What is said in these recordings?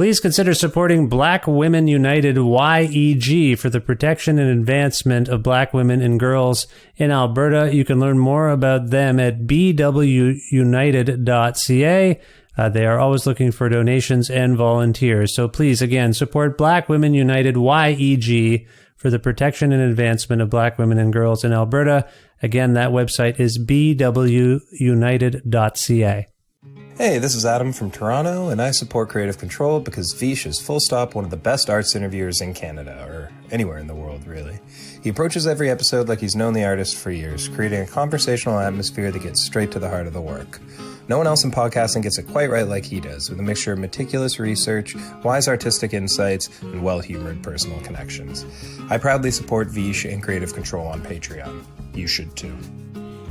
Please consider supporting Black Women United YEG for the protection and advancement of black women and girls in Alberta. You can learn more about them at bwunited.ca. They are always looking for donations and volunteers. So please, again, support Black Women United YEG for the protection and advancement of black women and girls in Alberta. Again, that website is bwunited.ca. Hey, this is Adam from Toronto, and I support Creative Control because Vish is full stop one of the best arts interviewers in Canada, or anywhere in the world, really. He approaches every episode like he's known the artist for years, creating a conversational atmosphere that gets straight to the heart of the work. No one else in podcasting gets it quite right like he does, with a mixture of meticulous research, wise artistic insights, and well-humored personal connections. I proudly support Vish and Creative Control on Patreon. You should too.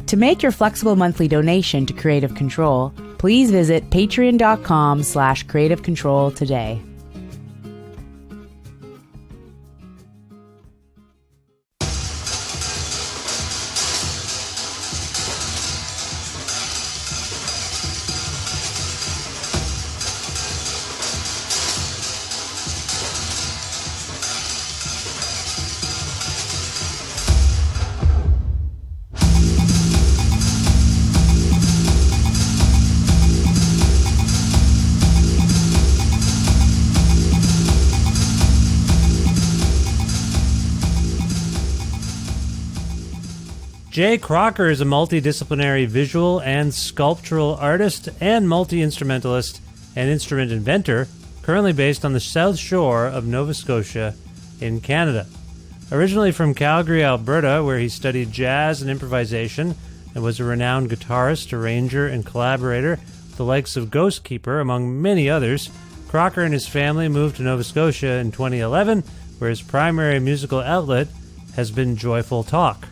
To make your flexible monthly donation to Creative Control, please visit patreon.com/creativecontrol today. Jay Crocker is a multidisciplinary visual and sculptural artist and multi-instrumentalist and instrument inventor, currently based on the South Shore of Nova Scotia in Canada. Originally from Calgary, Alberta, where he studied jazz and improvisation and was a renowned guitarist, arranger, and collaborator with the likes of Ghost Keeper, among many others, Crocker and his family moved to Nova Scotia in 2011, where his primary musical outlet has been Joyful Talk.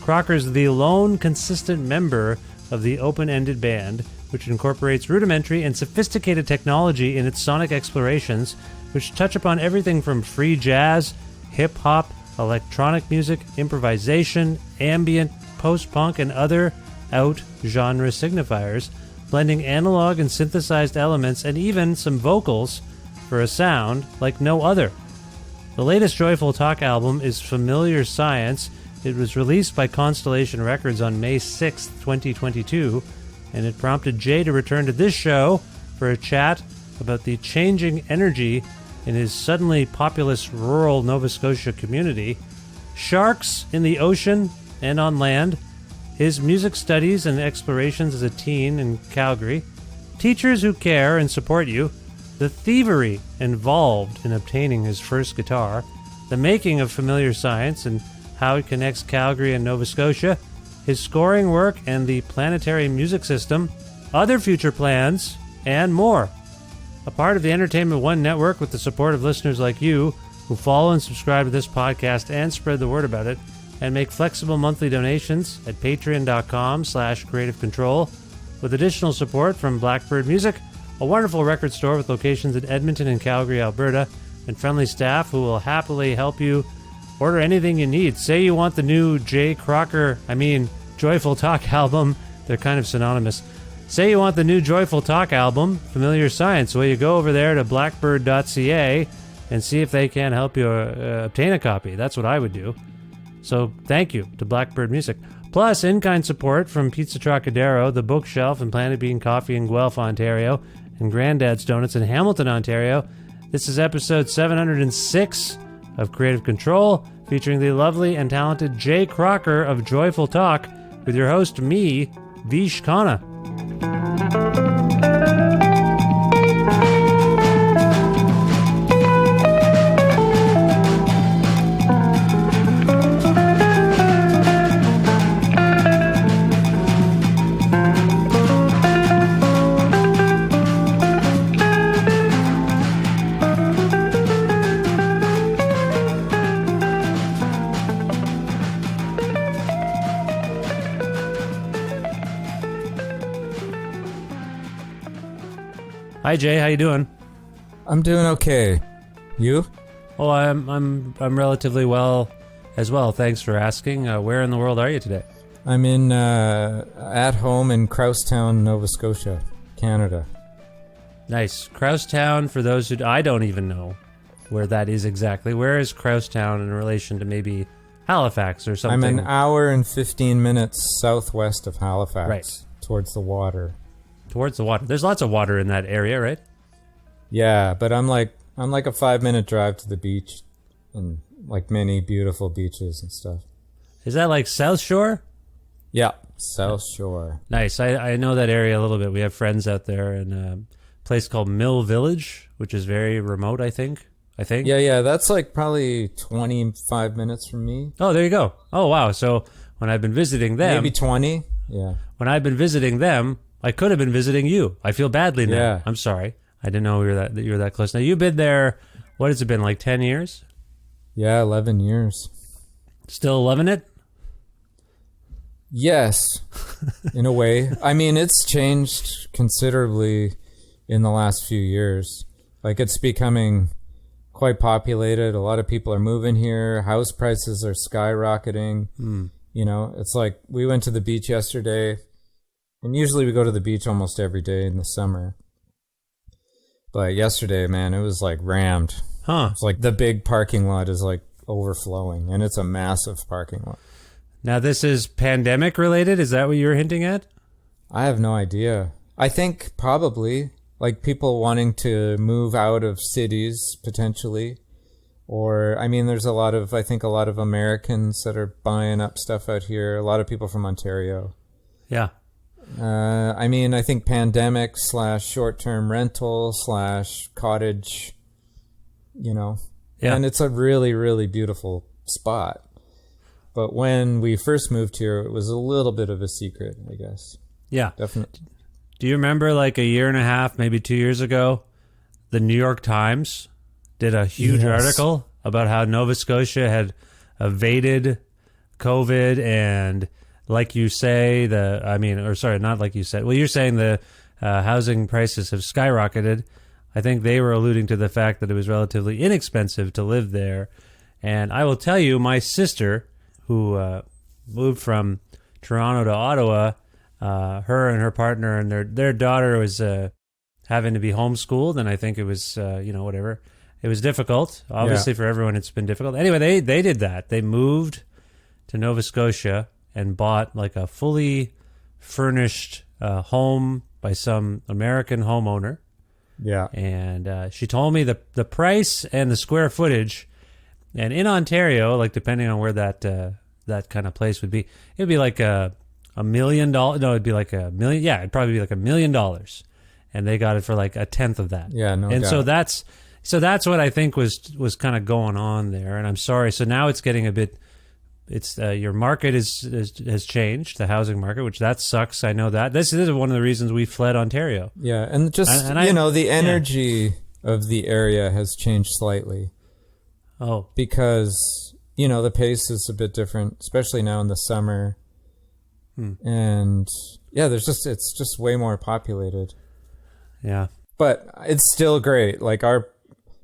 Crocker is the lone consistent member of the open-ended band, which incorporates rudimentary and sophisticated technology in its sonic explorations, which touch upon everything from free jazz, hip-hop, electronic music, improvisation, ambient, post-punk, and other out-genre signifiers, blending analog and synthesized elements and even some vocals for a sound like no other. The latest Joyful Talk album is Familiar Science. It was released by Constellation Records on May 6, 2022, and it prompted Jay to return to this show for a chat about the changing energy in his suddenly populous rural Nova Scotia community, sharks in the ocean and on land, his music studies and explorations as a teen in Calgary, teachers who care and support you, the thievery involved in obtaining his first guitar, the making of Familiar Science and how it connects Calgary and Nova Scotia, his scoring work and the planetary music system, other future plans, and more. A part of the Entertainment One network with the support of listeners like you who follow and subscribe to this podcast and spread the word about it, and make flexible monthly donations at patreon.com/creativecontrol, with additional support from Blackbird Music, a wonderful record store with locations in Edmonton and Calgary, Alberta, and friendly staff who will happily help you order anything you need. Say you want the new Joyful Talk album. They're kind of synonymous. Say you want the new Joyful Talk album, Familiar Science. Well, you go over there to blackbird.ca and see if they can help you obtain a copy. That's what I would do. So thank you to Blackbird Music. Plus, in-kind support from Pizza Trocadero, The Bookshelf, and Planet Bean Coffee in Guelph, Ontario, and Granddad's Donuts in Hamilton, Ontario. This is episode 706 of Creative Control, featuring the lovely and talented Jay Crocker of Joyful Talk, with your host, me, Vish Khanna. Hi Jay, how you doing? I'm doing okay. You? Oh, I'm relatively well as well. Thanks for asking. Where in the world are you today? I'm in at home in Crosstown, Nova Scotia, Canada. Nice. Kraustown, for those who... I don't even know where that is exactly. Where is Kraustown in relation to maybe Halifax or something? I'm an hour and 15 minutes southwest of Halifax. Right. Towards the water. Towards the water. There's lots of water in that area, right? Yeah, but I'm like a 5-minute drive to the beach, and like many beautiful beaches and stuff. Is that like South Shore? Yeah, South Shore. Nice. I know that area a little bit. We have friends out there in a place called Mill Village, which is very remote, I think. Yeah, that's like probably 25 minutes from me. Oh, there you go. Oh, wow. So when I've been visiting them... Maybe 20, yeah. When I've been visiting them, I could have been visiting you. I feel badly now. Yeah. I'm sorry. I didn't know that you were that close. Now, you've been there, what has it been, like 10 years? Yeah, 11 years. Still loving it? Yes, in a way. I mean, it's changed considerably in the last few years. Like, it's becoming quite populated. A lot of people are moving here. House prices are skyrocketing. You know, it's like we went to the beach yesterday, and usually we go to the beach almost every day in the summer. But yesterday, man, it was like rammed. Huh. It's like the big parking lot is like overflowing, and it's a massive parking lot. Now, this is pandemic related? Is that what you were hinting at? I have no idea. I think probably like people wanting to move out of cities potentially. Or, I mean, there's I think a lot of Americans that are buying up stuff out here. A lot of people from Ontario. Yeah. I mean, I think pandemic / short-term rental / cottage, you know. Yeah. And it's a really, really beautiful spot. But when we first moved here, it was a little bit of a secret, I guess. Yeah. Definitely. Do you remember like a year and a half, maybe 2 years ago, the New York Times did a huge article about how Nova Scotia had evaded COVID and, like you say, not like you said. Well, you're saying the housing prices have skyrocketed. I think they were alluding to the fact that it was relatively inexpensive to live there. And I will tell you, my sister, who moved from Toronto to Ottawa, her and her partner and their daughter was having to be homeschooled, and I think it was, whatever. It was difficult. Obviously, for everyone, it's been difficult. Anyway, they did that. They moved to Nova Scotia and bought like a fully furnished home by some American homeowner. Yeah. And she told me the price and the square footage. And in Ontario, like depending on where that kind of place would be, it'd be like $1 million. No, it'd be like $1 million. Yeah, it'd probably be like $1 million. And they got it for like a tenth of that. Yeah, no and doubt. So that's what I think was kind of going on there. And I'm sorry. So now it's getting a bit. It's your market has changed, the housing market, which that sucks. I know that. This is one of the reasons we fled Ontario. Yeah, and just the energy of the area has changed slightly. Oh, because the pace is a bit different, especially now in the summer. And yeah, it's just way more populated. Yeah, but it's still great. Like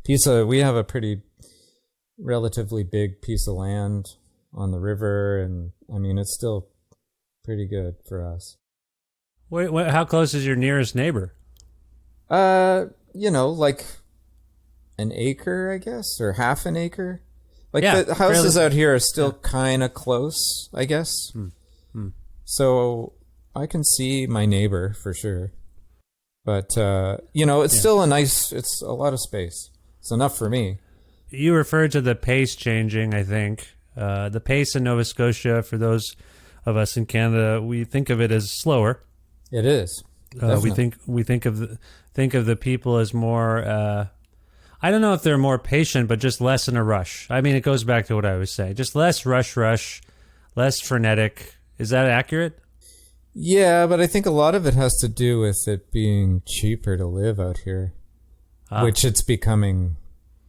we have a pretty relatively big piece of land on the river, and I mean it's still pretty good for us. Wait, how close is your nearest neighbor? Like an acre, I guess, or half an acre. Like the houses out here are still kind of close, I guess. So I can see my neighbor for sure. But it's still it's a lot of space. It's enough for me. You referred to the pace changing, I think. The pace in Nova Scotia, for those of us in Canada, we think of it as slower. It is. We think of the people as more. I don't know if they're more patient, but just less in a rush. I mean, it goes back to what I was saying. Just less rush, less frenetic. Is that accurate? Yeah, but I think a lot of it has to do with it being cheaper to live out here, which it's becoming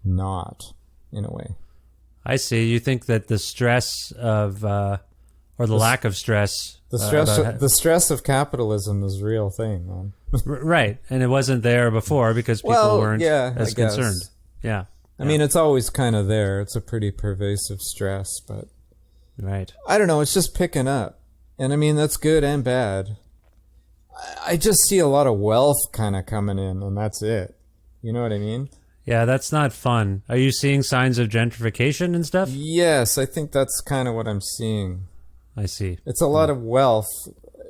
not, in a way. I see. You think that the stress of, or the lack of stress... The stress of capitalism is a real thing, man. Right. And it wasn't there before because people weren't as concerned. Yeah. I mean, it's always kind of there. It's a pretty pervasive stress, but... Right. I don't know. It's just picking up. And I mean, that's good and bad. I just see a lot of wealth kind of coming in, and that's it. You know what I mean? Yeah, that's not fun. Are you seeing signs of gentrification and stuff? Yes, I think that's kind of what I'm seeing. I see. It's a lot of wealth,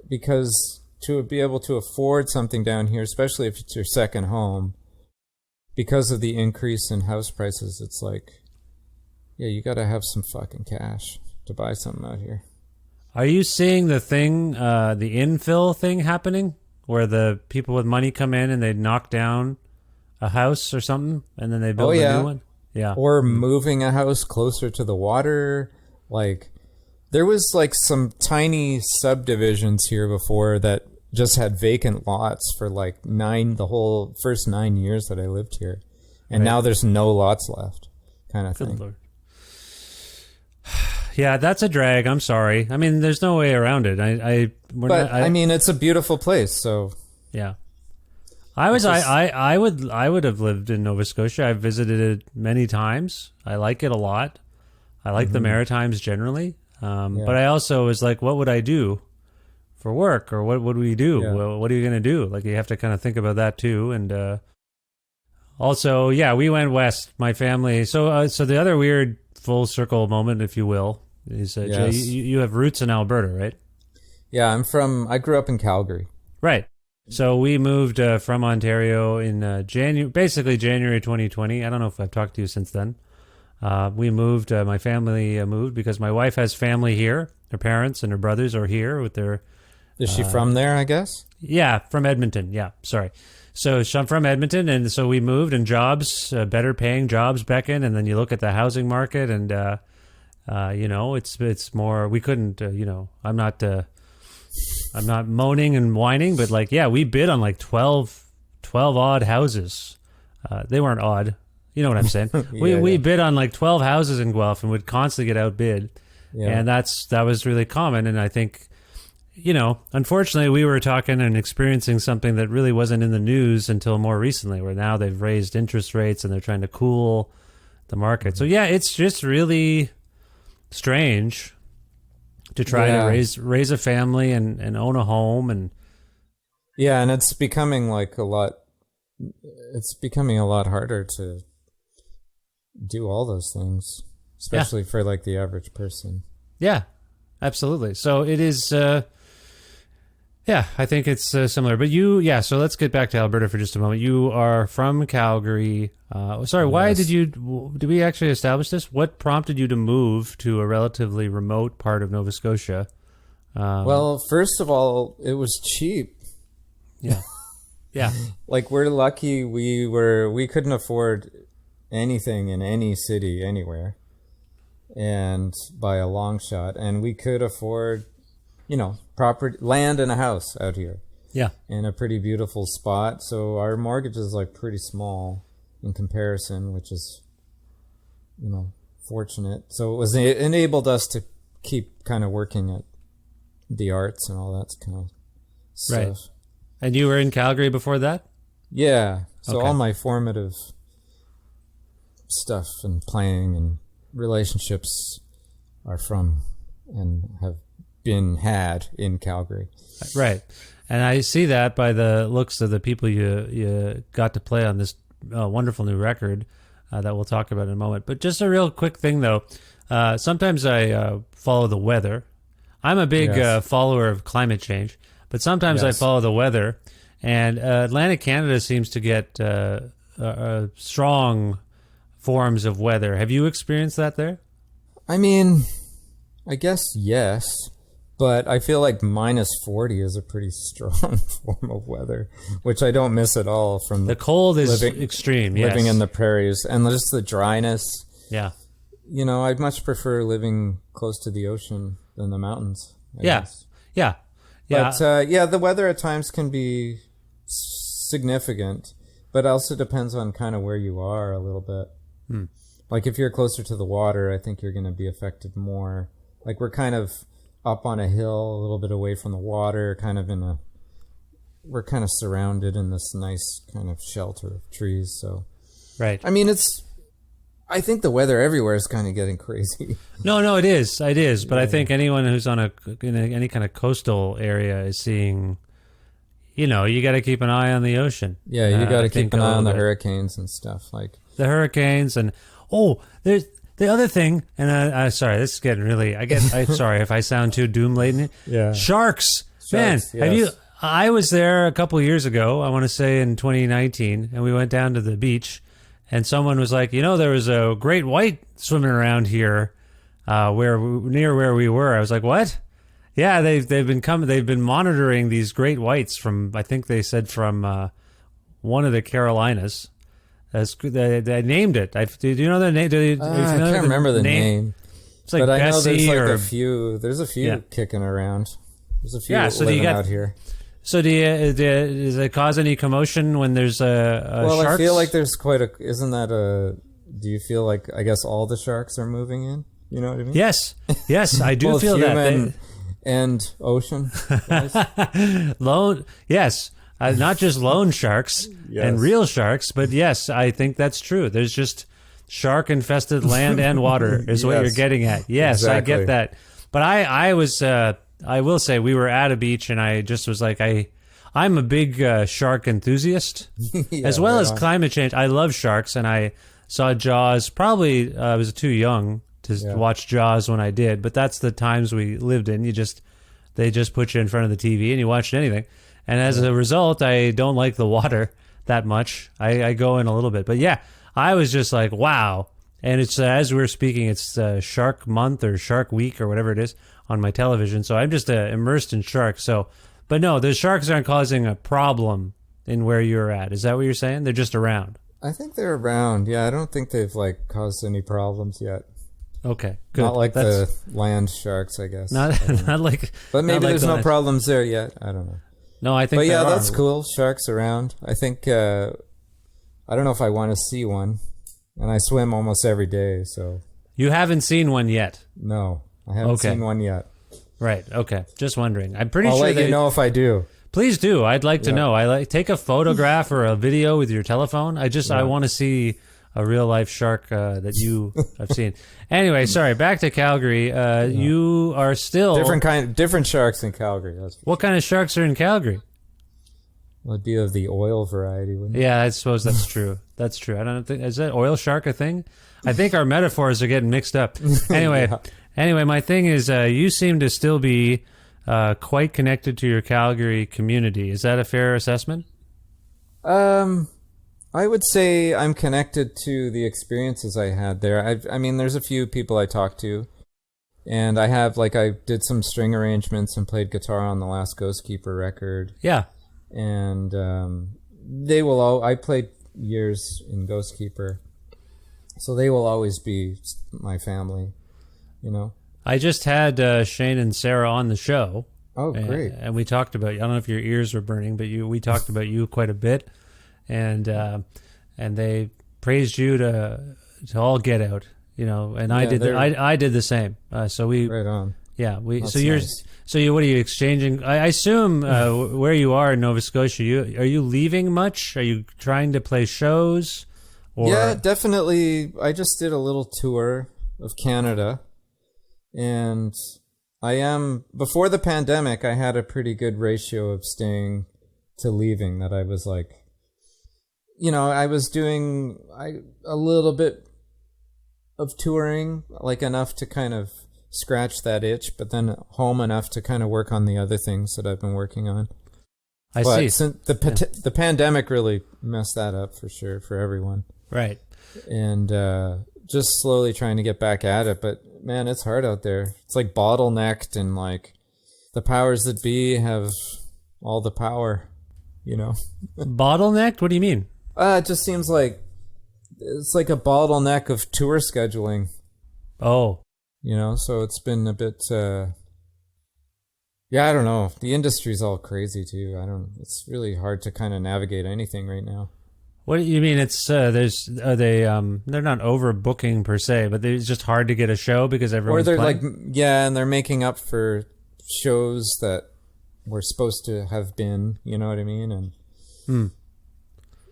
because to be able to afford something down here, especially if it's your second home, because of the increase in house prices, it's like, yeah, you got to have some fucking cash to buy something out here. Are you seeing the thing, the infill thing happening, where the people with money come in and they knock down a house or something, and then they build a new one? Yeah. Or moving a house closer to the water. Like, there was like some tiny subdivisions here before that just had vacant lots for like the whole first 9 years that I lived here. And now there's no lots left, kind of thing. Lord. Yeah, that's a drag. I'm sorry. I mean, there's no way around it. I mean, it's a beautiful place, so yeah. I would have lived in Nova Scotia. I've visited it many times. I like it a lot. I like the Maritimes generally. But I also was like, what would I do for work, or what would we do? Yeah. Well, what are you going to do? Like, you have to kind of think about that too. And also, yeah, we went west, my family. So the other weird full circle moment, if you will, is Jay, you have roots in Alberta, right? Yeah, I grew up in Calgary. Right. So we moved from Ontario in basically January 2020. I don't know if I've talked to you since then. We moved, my family moved because my wife has family here. Her parents and her brothers are here with their... Is she from there, I guess? Yeah, from Edmonton. Yeah, sorry. So I'm from Edmonton, and so we moved, and jobs, better paying jobs beckon, and then you look at the housing market, and, it's more... We couldn't, I'm not moaning and whining, but like, yeah, we bid on like 12 odd houses. They weren't odd. You know what I'm saying? We bid on like 12 houses in Guelph and would constantly get outbid. Yeah. And that was really common. And I think, unfortunately we were talking and experiencing something that really wasn't in the news until more recently, where now they've raised interest rates and they're trying to cool the market. So yeah, it's just really strange to try to raise a family and own a home. And yeah, and it's becoming a lot harder to do all those things, especially for like the average person. Yeah, absolutely. So it is, I think it's similar. But so let's get back to Alberta for just a moment. You are from Calgary. Why did we actually establish this? What prompted you to move to a relatively remote part of Nova Scotia? Well, first of all, it was cheap. Yeah. Yeah. Like, we're lucky we couldn't afford anything in any city anywhere, and by a long shot, and we could afford, property, land and a house out here. Yeah. In a pretty beautiful spot. So our mortgage is like pretty small in comparison, which is, fortunate. So it enabled us to keep kind of working at the arts and all that kind of stuff. Right. And you were in Calgary before that? Yeah. So all my formative stuff and playing and relationships are from and have been had in Calgary. Right. And I see that by the looks of the people you got to play on this wonderful new record that we'll talk about in a moment. But just a real quick thing, though. Sometimes I follow the weather. I'm a big follower of climate change, but sometimes I follow the weather. And Atlantic Canada seems to get strong forms of weather. Have you experienced that there? I mean, I guess yes, but I feel like -40 is a pretty strong form of weather, which I don't miss at all from the cold is extreme. Living in the prairies and just the dryness. Yeah. I'd much prefer living close to the ocean than the mountains. I guess. Yeah. But the weather at times can be significant, but also depends on kind of where you are a little bit. Like, if you're closer to the water, I think you're going to be affected more. Like, we're kind of up on a hill, a little bit away from the water, we're kind of surrounded in this nice kind of shelter of trees. So, right. I mean, I think the weather everywhere is kind of getting crazy. No, it is. But I think anyone who's on any kind of coastal area is seeing, you know, you got to keep an eye on the ocean. Yeah, you got I to think keep an a eye on little the bit. hurricanes and stuff. Like The hurricanes and there's the other thing. And I sorry, this is getting really. I'm sorry if I sound too doom laden. Yeah. Sharks. Man, Sharks, have you? yes. I was there a couple years ago. I want to say in 2019, and we went down to the beach, and someone was like, you know, there was a great white swimming around here, near where we were. I was like, what? Yeah, they've been monitoring these great whites from, I think they said from one of the Carolinas. They named it. Do you know the name? I can't remember the name. It's like but I know there's Bessie like or a few. There's a few Yeah. kicking around. There's a few Yeah, so do you living got- out here. So does it cause any commotion when there's a Well, sharks? I feel like there's quite a. Isn't that a? Do you feel like I guess all the sharks are moving in? You know what I mean? Yes, I do Both feel that. human and ocean. guys. Lone, yes, not just lone sharks Yes. and real sharks, but yes, I think that's true. There's just shark-infested land and water is what Yes. you're getting at. Yes, I Exactly. get that. But I was, I will say, we were at a beach, and I just was like, I'm a big shark enthusiast, Yeah, as well right as on. climate change. I love sharks, and I saw Jaws. Probably I was too young to watch Jaws when I did, but that's the times we lived in. They just put you in front of the TV and you watched anything. And as a result, I don't like the water that much. I go in a little bit, but yeah, I was just like, wow. And it's as we were speaking, it's Shark Month or Shark Week or whatever it is on my television. So I'm just immersed in sharks. So, but no, the sharks aren't causing a problem in where you're at. Is that what you're saying? They're just around. I think they're around. Yeah, I don't think they've like caused any problems yet. Okay, good. Not like That's the land sharks, I guess. not not like. But maybe not like there's the no land- problems there yet. I don't know. No, I think. But yeah, there that's are. cool. Sharks around. I think. I don't know if I want to see one, and I swim almost every day. So You haven't seen one yet, no, I haven't Okay. seen one yet. right? Okay, just wondering. I'm pretty I'll sure let they you know if I do. Please do. I'd like to Yeah. know. Take a photograph or a video with your telephone. I want to see a real life shark that you have seen. Anyway, sorry. Back to Calgary. You are still Different sharks in Calgary. What kind of sharks are in Calgary? Would be of the oil variety, wouldn't it? Yeah, I suppose that's true. That's true. I don't think is that oil shark a thing. I think our metaphors are getting mixed up. Anyway, my thing is, you seem to still be quite connected to your Calgary community. Is that a fair assessment? I would say I'm connected to the experiences I had there. I mean, there's a few people I talked to, and I did some string arrangements and played guitar on the last Ghost Keeper record. Yeah. And I played years in Ghost Keeper, so they will always be my family, you know. I just had Shane and Sarah on the show. Oh, great. And we talked about, I don't know if your ears were burning, but we talked about you quite a bit. And they praised you to all get out, you know, and I did the same. So we, Right on. yeah, That's so you're, nice. what are you exchanging? I assume where you are in Nova Scotia, are you leaving much? Are you trying to play shows? Or, Yeah, definitely. I just did a little tour of Canada, and before the pandemic, I had a pretty good ratio of staying to leaving, that I was like, you know, I was doing a little bit of touring, like enough to kind of scratch that itch, but then home enough to kind of work on the other things that I've been working on. I But see. since the pandemic really messed that up for sure for everyone. Right. And just slowly trying to get back at it. But man, it's hard out there. It's like bottlenecked, and like the powers that be have all the power, you know. Bottlenecked? What do you mean? It just seems like it's like a bottleneck of tour scheduling, Oh, you know. So it's been a bit yeah, I don't know. The industry's all crazy too. It's really hard to kind of navigate anything right now. what do you mean? It's they're not overbooking per se, but it's just hard to get a show because Or everyone's they're playing? like, yeah, and they're making up for shows that were supposed to have been, you know what I mean? And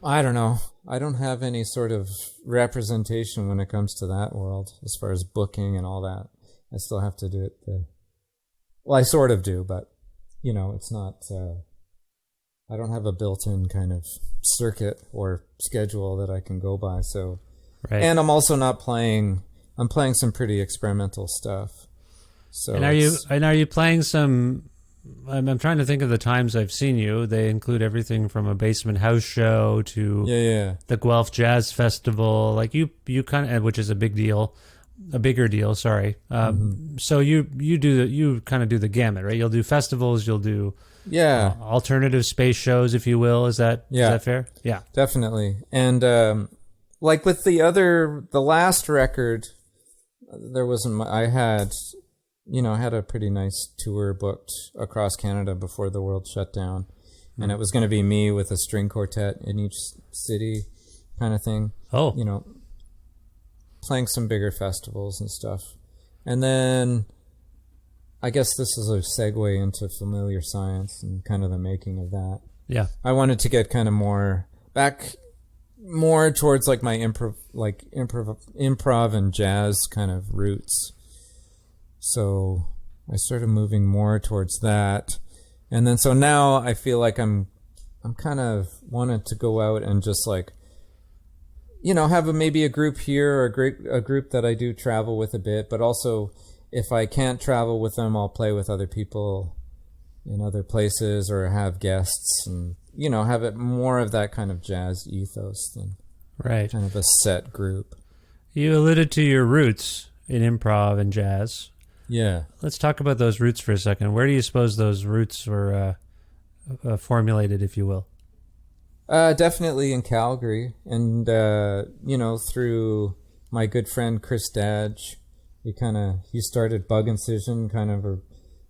I don't know. I don't have any sort of representation when it comes to that world, as far as booking and all that. I still have to do it. Well, I sort of do, but you know, it's not. I don't have a built-in kind of circuit or schedule that I can go by. So, Right. and I'm also not playing. I'm playing some pretty experimental stuff. So, And are you playing some? I'm trying to think of the times I've seen you. They include everything from a basement house show to the Guelph Jazz Festival. Like you kind of, which is a bigger deal. Sorry. So you kind of do the gamut, right? You'll do festivals. You'll do alternative space shows, if you will. Is that fair? Yeah, definitely. And like with the last record, there wasn't. I had a pretty nice tour booked across Canada before the world shut down. And it was going to be me with a string quartet in each city kind of thing. Oh. Playing some bigger festivals and stuff. And then I guess this is a segue into Familiar Science and kind of the making of that. Yeah. I wanted to get kind of more towards like my improv and jazz kind of roots. So I started moving more towards that. And then so now I feel like I'm kind of wanted to go out and just like, have maybe a group here or a group that I do travel with a bit, but also if I can't travel with them, I'll play with other people in other places or have guests and, have it more of that kind of jazz ethos than kind of a set group. You alluded to your roots in improv and jazz. Yeah. Let's talk about those roots for a second. Where do you suppose those roots were formulated, if you will? Definitely in Calgary. And, through my good friend Chris Dadge, he started Bug Incision kind of a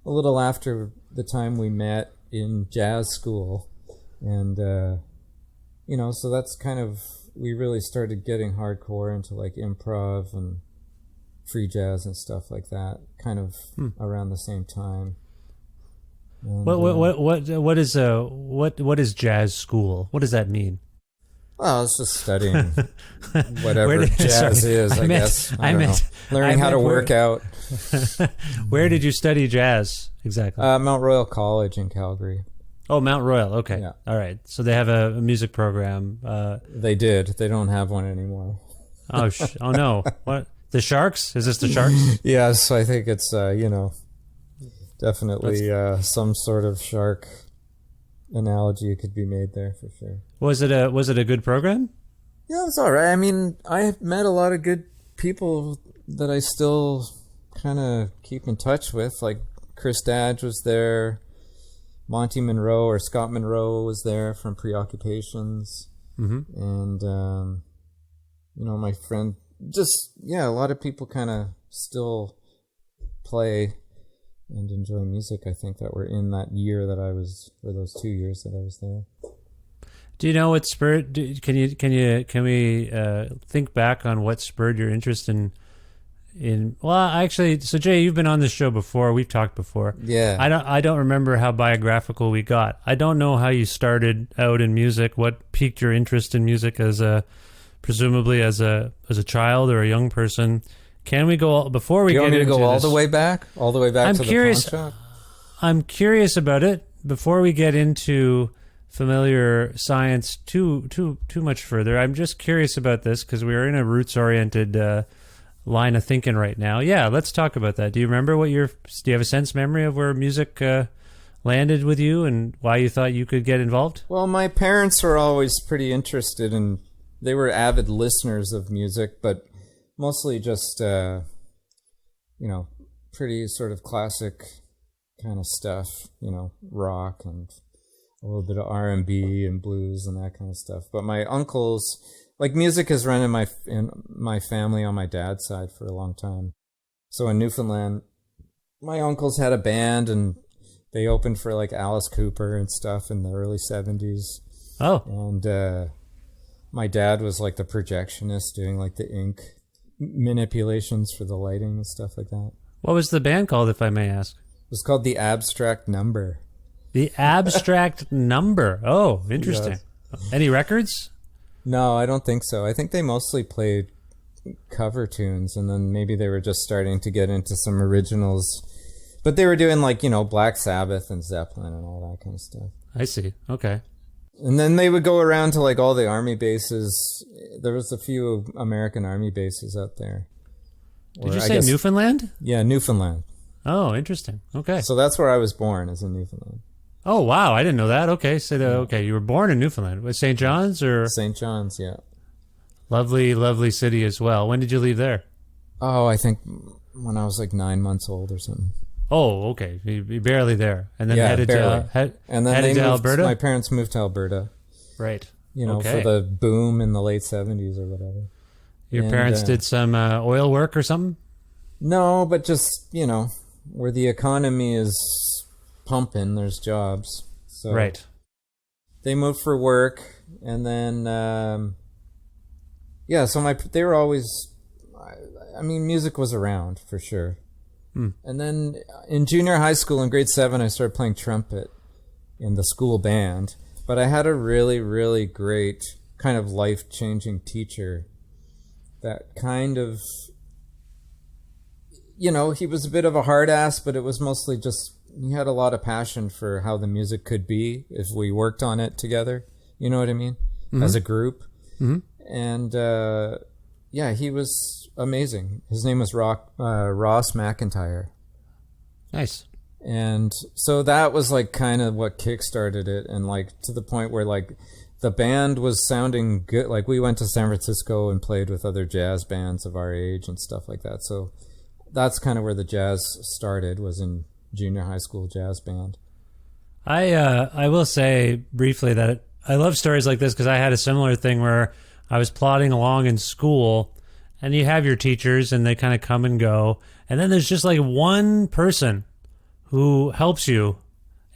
little after the time we met in jazz school. And, so that's kind of, we really started getting hardcore into like improv and free jazz and stuff like that, kind of around the same time. And, what is jazz school? What does that mean? Well, it's just studying whatever jazz is, I guess. I don't know. Learning how to work out. Where did you study jazz exactly? Mount Royal College in Calgary. Oh, Mount Royal. Okay. Yeah. All right. So they have a music program. They did. They don't have one anymore. Oh no. What? The Sharks? Is this the Sharks? Yes, I think it's, definitely some sort of shark analogy could be made there for sure. Was it a good program? Yeah, it's all right. I mean, I met a lot of good people that I still kind of keep in touch with. Like Chris Dadge was there, Monty Monroe or Scott Monroe was there from Preoccupations, and my friend. Just, a lot of people kind of still play and enjoy music, I think, that were in that year that I was, or those 2 years that I was there. Do you know what spurred, can we think back on what spurred your interest well, actually, so Jay, you've been on this show before, we've talked before. Yeah. I don't remember how biographical we got. I don't know how you started out in music, what piqued your interest in music presumably as a child or a young person. Can we go before we get into this? You want me to go all the way back to the pawn shop? I'm curious about it before we get into Familiar Science too much further. I'm just curious about this because we're in a roots oriented line of thinking right now. Yeah, let's talk about that. Do you remember do you have a sense memory of where music landed with you and why you thought you could get involved? Well, my parents were always pretty interested in. They were avid listeners of music, but mostly just, pretty sort of classic kind of stuff, rock and a little bit of R&B and blues and that kind of stuff. But my uncles, like music has run in my family on my dad's side for a long time. So in Newfoundland, my uncles had a band and they opened for like Alice Cooper and stuff in the early 70s. Oh. And, my dad was like the projectionist doing like the ink manipulations for the lighting and stuff like that. What was the band called, if I may ask? It was called The Abstract Number. The Abstract Number. Oh, interesting. Yes. Any records? No, I don't think so. I think they mostly played cover tunes and then maybe they were just starting to get into some originals. But they were doing like, Black Sabbath and Zeppelin and all that kind of stuff. I see. Okay. And then they would go around to like all the army bases. There was a few American army bases out there. Did you say Newfoundland? Yeah, Newfoundland. Oh, interesting. Okay. So that's where I was born, is in Newfoundland. Oh, wow. I didn't know that. Okay. Okay. You were born in Newfoundland. Was St. John's or? St. John's, yeah. Lovely, lovely city as well. When did you leave there? Oh, I think when I was like 9 months old or something. Oh, okay. You barely there. And then headed barely. And then headed to Alberta? My parents moved to Alberta. Right. For the boom in the late 70s or whatever. Your parents did some oil work or something? No, but just, where the economy is pumping, there's jobs. So right. They moved for work, and then, so they were always, music was around for sure. And then in junior high school, in grade 7, I started playing trumpet in the school band. But I had a really, really great kind of life-changing teacher that kind of, he was a bit of a hard ass, but it was mostly just, he had a lot of passion for how the music could be if we worked on it together. You know what I mean? Mm-hmm. As a group. Mm-hmm. And, he was amazing. His name was Ross McIntyre. Nice. And so that was like kind of what kickstarted it, and like to the point where like the band was sounding good. Like we went to San Francisco and played with other jazz bands of our age and stuff like that. So that's kind of where the jazz started, was in junior high school jazz band. I will say briefly that I love stories like this because I had a similar thing where I was plodding along in school, and you have your teachers and they kind of come and go, and then there's just like one person who helps you,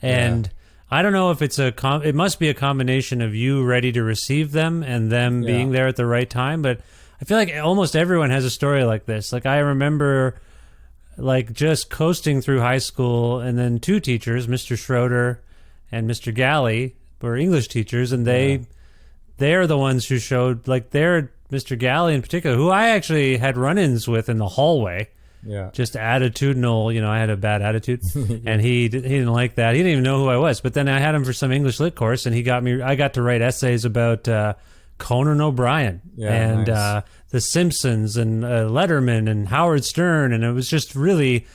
and I don't know if it's it must be a combination of you ready to receive them and them being there at the right time, but I feel like almost everyone has a story like this. Like I remember like just coasting through high school, and then two teachers, Mr. Schroeder and Mr. Galley, were English teachers, and they're the ones who showed, like they're Mr. Galley in particular, who I actually had run-ins with in the hallway. Yeah, just attitudinal. I had a bad attitude, and he didn't like that. He didn't even know who I was. But then I had him for some English lit course, and I got to write essays about Conan O'Brien and The Simpsons and Letterman and Howard Stern, and it was just really.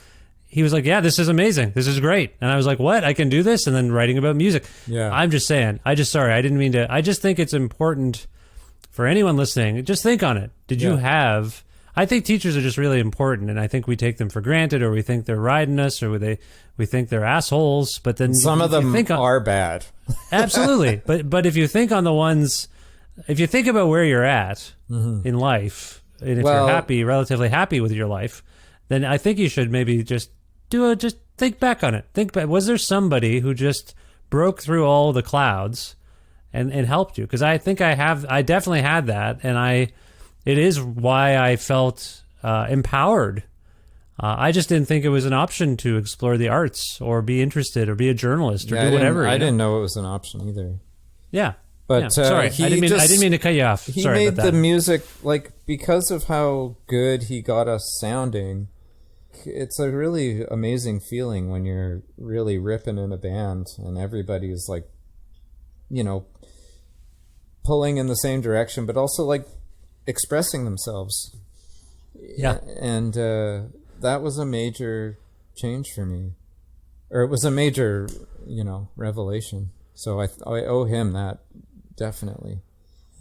He was like, "Yeah, this is amazing. This is great," and I was like, "What? I can do this?" And then writing about music. Yeah, I'm just saying. I didn't mean to. I just think it's important for anyone listening. Just think on it. Did you have? I think teachers are just really important, and I think we take them for granted, or we think they're riding us, or we think they're assholes. But then some of them are bad. Absolutely, but if you think on the ones, if you think about where you're at in life, and if you're relatively happy with your life, then I think you should maybe just think back on it. Think back. Was there somebody who just broke through all the clouds and helped you? Because I think I definitely had that, and it is why I felt empowered. I just didn't think it was an option to explore the arts or be interested or be a journalist or do whatever. I didn't know it was an option either. Yeah. But sorry, I didn't mean to cut you off. He sorry made about that. The music, like, because of how good he got us sounding, it's a really amazing feeling when you're really ripping in a band and everybody's like, pulling in the same direction, but also like expressing themselves. Yeah. And that was a major change for me, or it was a major, revelation. So I owe him that, definitely.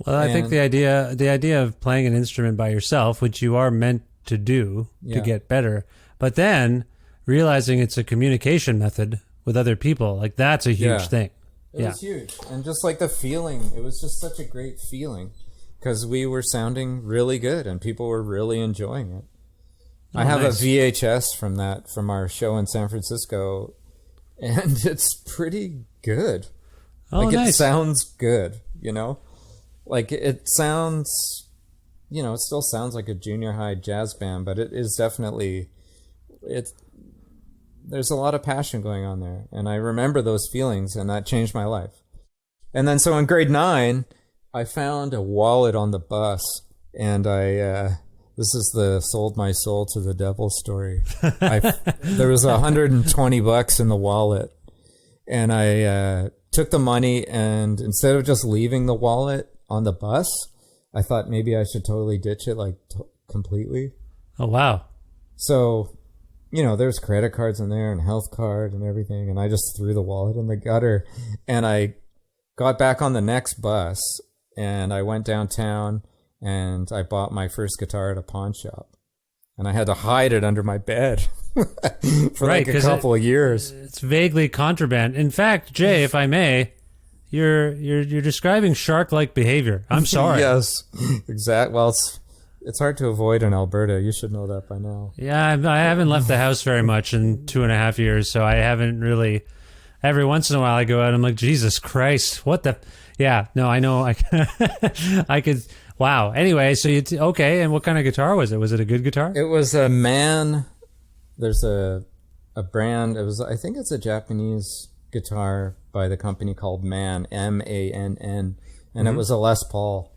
Well, I think the idea of playing an instrument by yourself, which you are meant to do to get better, but then realizing it's a communication method with other people, like that's a huge thing. It was huge. And just like the feeling, it was just such a great feeling because we were sounding really good and people were really enjoying it. I have a VHS from our show in San Francisco, and it's pretty good. It sounds good, Like it sounds, it still sounds like a junior high jazz band, but it is definitely, there's a lot of passion going on there. And I remember those feelings, and that changed my life. And then so in grade 9, I found a wallet on the bus, and I This is the sold my soul to the devil story. There was $120 in the wallet, and I took the money, and instead of just leaving the wallet on the bus, I thought maybe I should totally ditch it, like completely. Oh, wow. So, there's credit cards in there and health card and everything, and I just threw the wallet in the gutter, and I got back on the next bus, and I went downtown, and I bought my first guitar at a pawn shop, and I had to hide it under my bed for like a couple of years. It's vaguely contraband. In fact, Jay, if I may, you're describing shark-like behavior. I'm sorry. Yes, exactly. Well, it's hard to avoid in Alberta. You should know that by now. Yeah, I haven't left the house very much in 2.5 years, so I haven't really. Every once in a while, I go out and I'm like, Jesus Christ, what the? Yeah, no, I know. I could. Wow. Anyway, so okay, and what kind of guitar was it? Was it a good guitar? It was a Man. There's a brand. I think it's a Japanese guitar by the company called Man, MANN, and it was a Les Paul.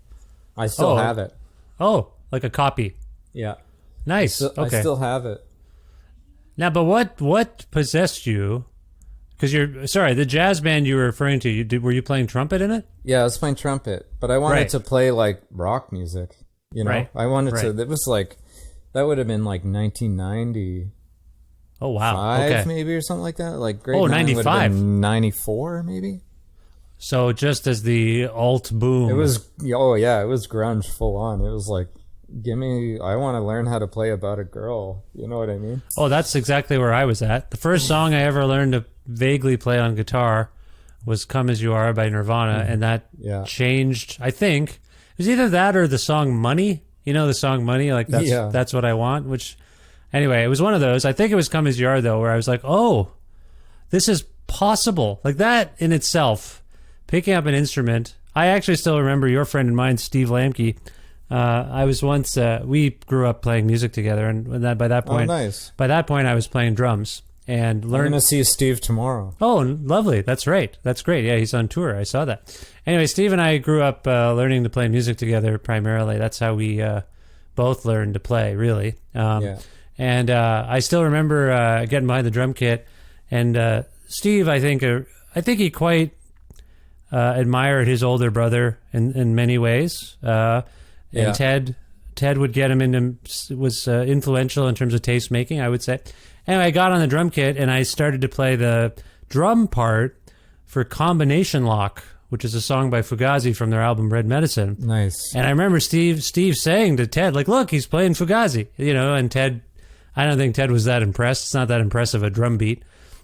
I still have it. Oh, like a copy. Yeah. Nice. Okay. I still have it. Now, but what possessed you? Because the jazz band you were referring to, were you playing trumpet in it? Yeah, I was playing trumpet, but I wanted to play like rock music. Right. I wanted to. It was like that would have been like 1990. Oh wow! Okay. Maybe or something like that. Like grade 95, 94 maybe. So just as the alt boom, it was. Oh yeah, it was grunge full on. It was like, I want to learn how to play About a Girl. You know what I mean? Oh, that's exactly where I was at. The first song I ever learned to vaguely play on guitar was Come As You Are by Nirvana, and that changed. I think it was either that or the song Money. You know the song Money? Like that's what I want, which anyway, it was one of those. I think it was Come As You Are though, where I was like, oh, this is possible. Like that in itself, picking up an instrument. I actually still remember your friend and mine, Steve Lamke. I was once, we grew up playing music together, and by that point, nice. By that point I was playing drums and learned. I'm going to see Steve tomorrow. Oh, lovely. That's right. That's great. Yeah, he's on tour. I saw that. Anyway, Steve and I grew up learning to play music together primarily. That's how we both learned to play, really. And I still remember getting behind the drum kit, and Steve, I think he quite admired his older brother in many ways. And Ted would get him into, was influential in terms of taste making, I would say. Anyway, I got on the drum kit and I started to play the drum part for Combination Lock, which is a song by Fugazi from their album Red Medicine. Nice. And I remember Steve saying to Ted, like, look, he's playing Fugazi, and Ted, I don't think Ted was that impressed. It's not that impressive a drum beat.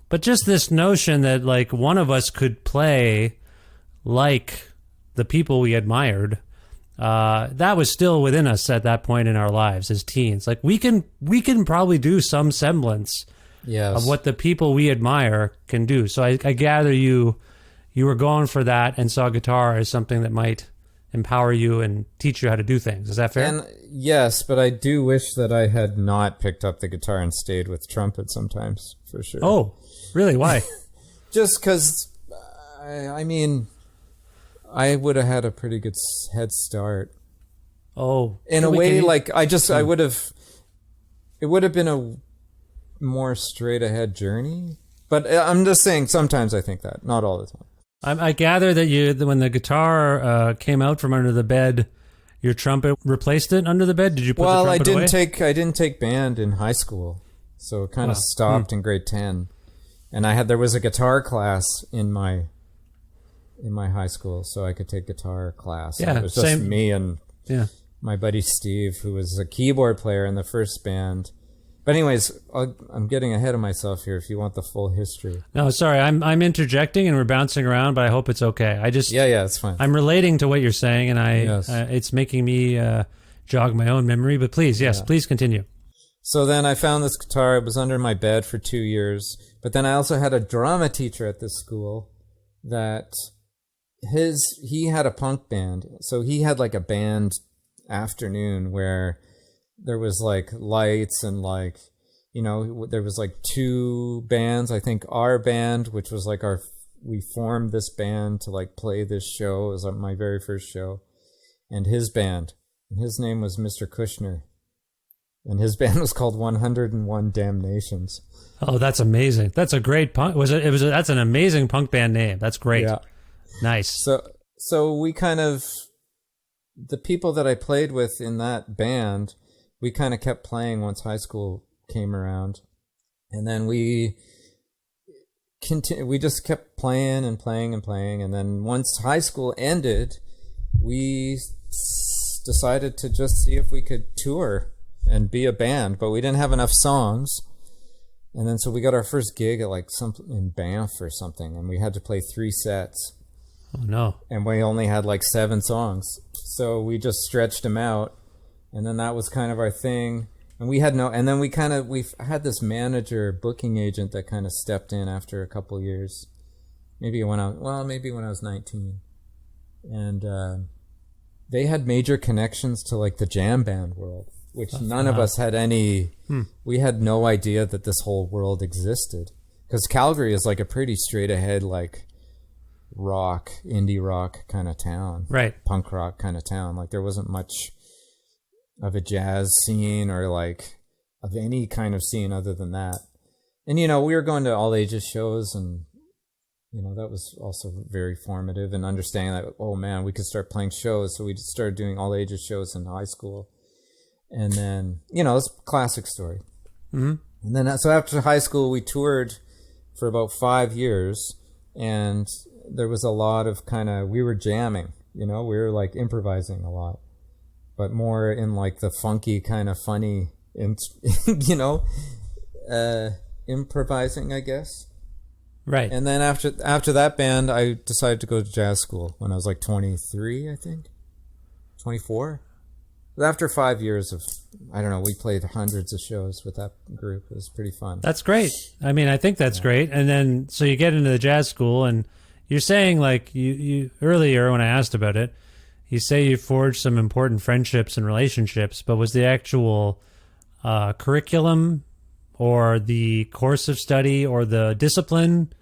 But just this notion that, like, one of us could play like the people we admired, that was still within us at that point in our lives as teens. Like we can probably do some semblance of what the people we admire can do. So I gather you were going for that and saw guitar as something that might empower you and teach you how to do things. Is that fair? And yes, but I do wish that I had not picked up the guitar and stayed with trumpet sometimes, for sure. Oh, really? Why? Just because, I mean, I would have had a pretty good head start. Oh. In a way, like, I would have, it would have been a more straight ahead journey. But I'm just saying, sometimes I think that, not all the time. I gather that when the guitar came out from under the bed, your trumpet replaced it under the bed? Did you put the trumpet away? I didn't take band in high school, so it kind of stopped in grade 10. And there was a guitar class in my high school, so I could take guitar class. Yeah, and it was just me and my buddy Steve, who was a keyboard player in the first band. But anyways, I'm getting ahead of myself here if you want the full history. No, sorry, I'm interjecting and we're bouncing around, but I hope it's okay. Yeah, it's fine. I'm relating to what you're saying, and it's making me jog my own memory. But please, please continue. So then I found this guitar. It was under my bed for 2 years. But then I also had a drama teacher at this school that he had a punk band. So he had like a band afternoon where there was like lights and like, there was like two bands. I think our band, which was like we formed this band to like play this show. It was my very first show. And his band, and his name was Mr. Kushner. And his band was called 101 Damnations. Oh, that's amazing. That's a great punk. That's an amazing punk band name. That's great. Yeah. Nice. So we kind of, the people that I played with in that band, we kind of kept playing once high school came around. And then we just kept playing and playing and playing. And then once high school ended, we decided to just see if we could tour and be a band, but we didn't have enough songs. And then so we got our first gig at like in Banff or something, and we had to play 3 sets. Oh no. And we only had like 7 songs. So we just stretched them out, and then that was kind of our thing. And we had and then we had this manager, booking agent that kind of stepped in after a couple years. Maybe when I was 19. And they had major connections to like the jam band world, which none of us had any. We had no idea that this whole world existed, because Calgary is like a pretty straight ahead, like rock, indie rock kind of town, right? Punk rock kind of town. Like there wasn't much of a jazz scene or like of any kind of scene other than that. And we were going to all ages shows, and that was also very formative in understanding that, oh man, we could start playing shows. So we just started doing all ages shows in high school. And then, it's a classic story. Mm-hmm. And then, so after high school, we toured for about 5 years, and there was a lot of we were jamming, we were like improvising a lot, but more in like the funky kind of funny, improvising, I guess. Right. And then after that band, I decided to go to jazz school when I was like 23, I think. 24. After 5 years of, I don't know, we played hundreds of shows with that group. It was pretty fun. That's great. I mean, I think that's great. And then, so you get into the jazz school, and you're saying, like, you earlier when I asked about it, you say you forged some important friendships and relationships, but was the actual curriculum or the course of study or the discipline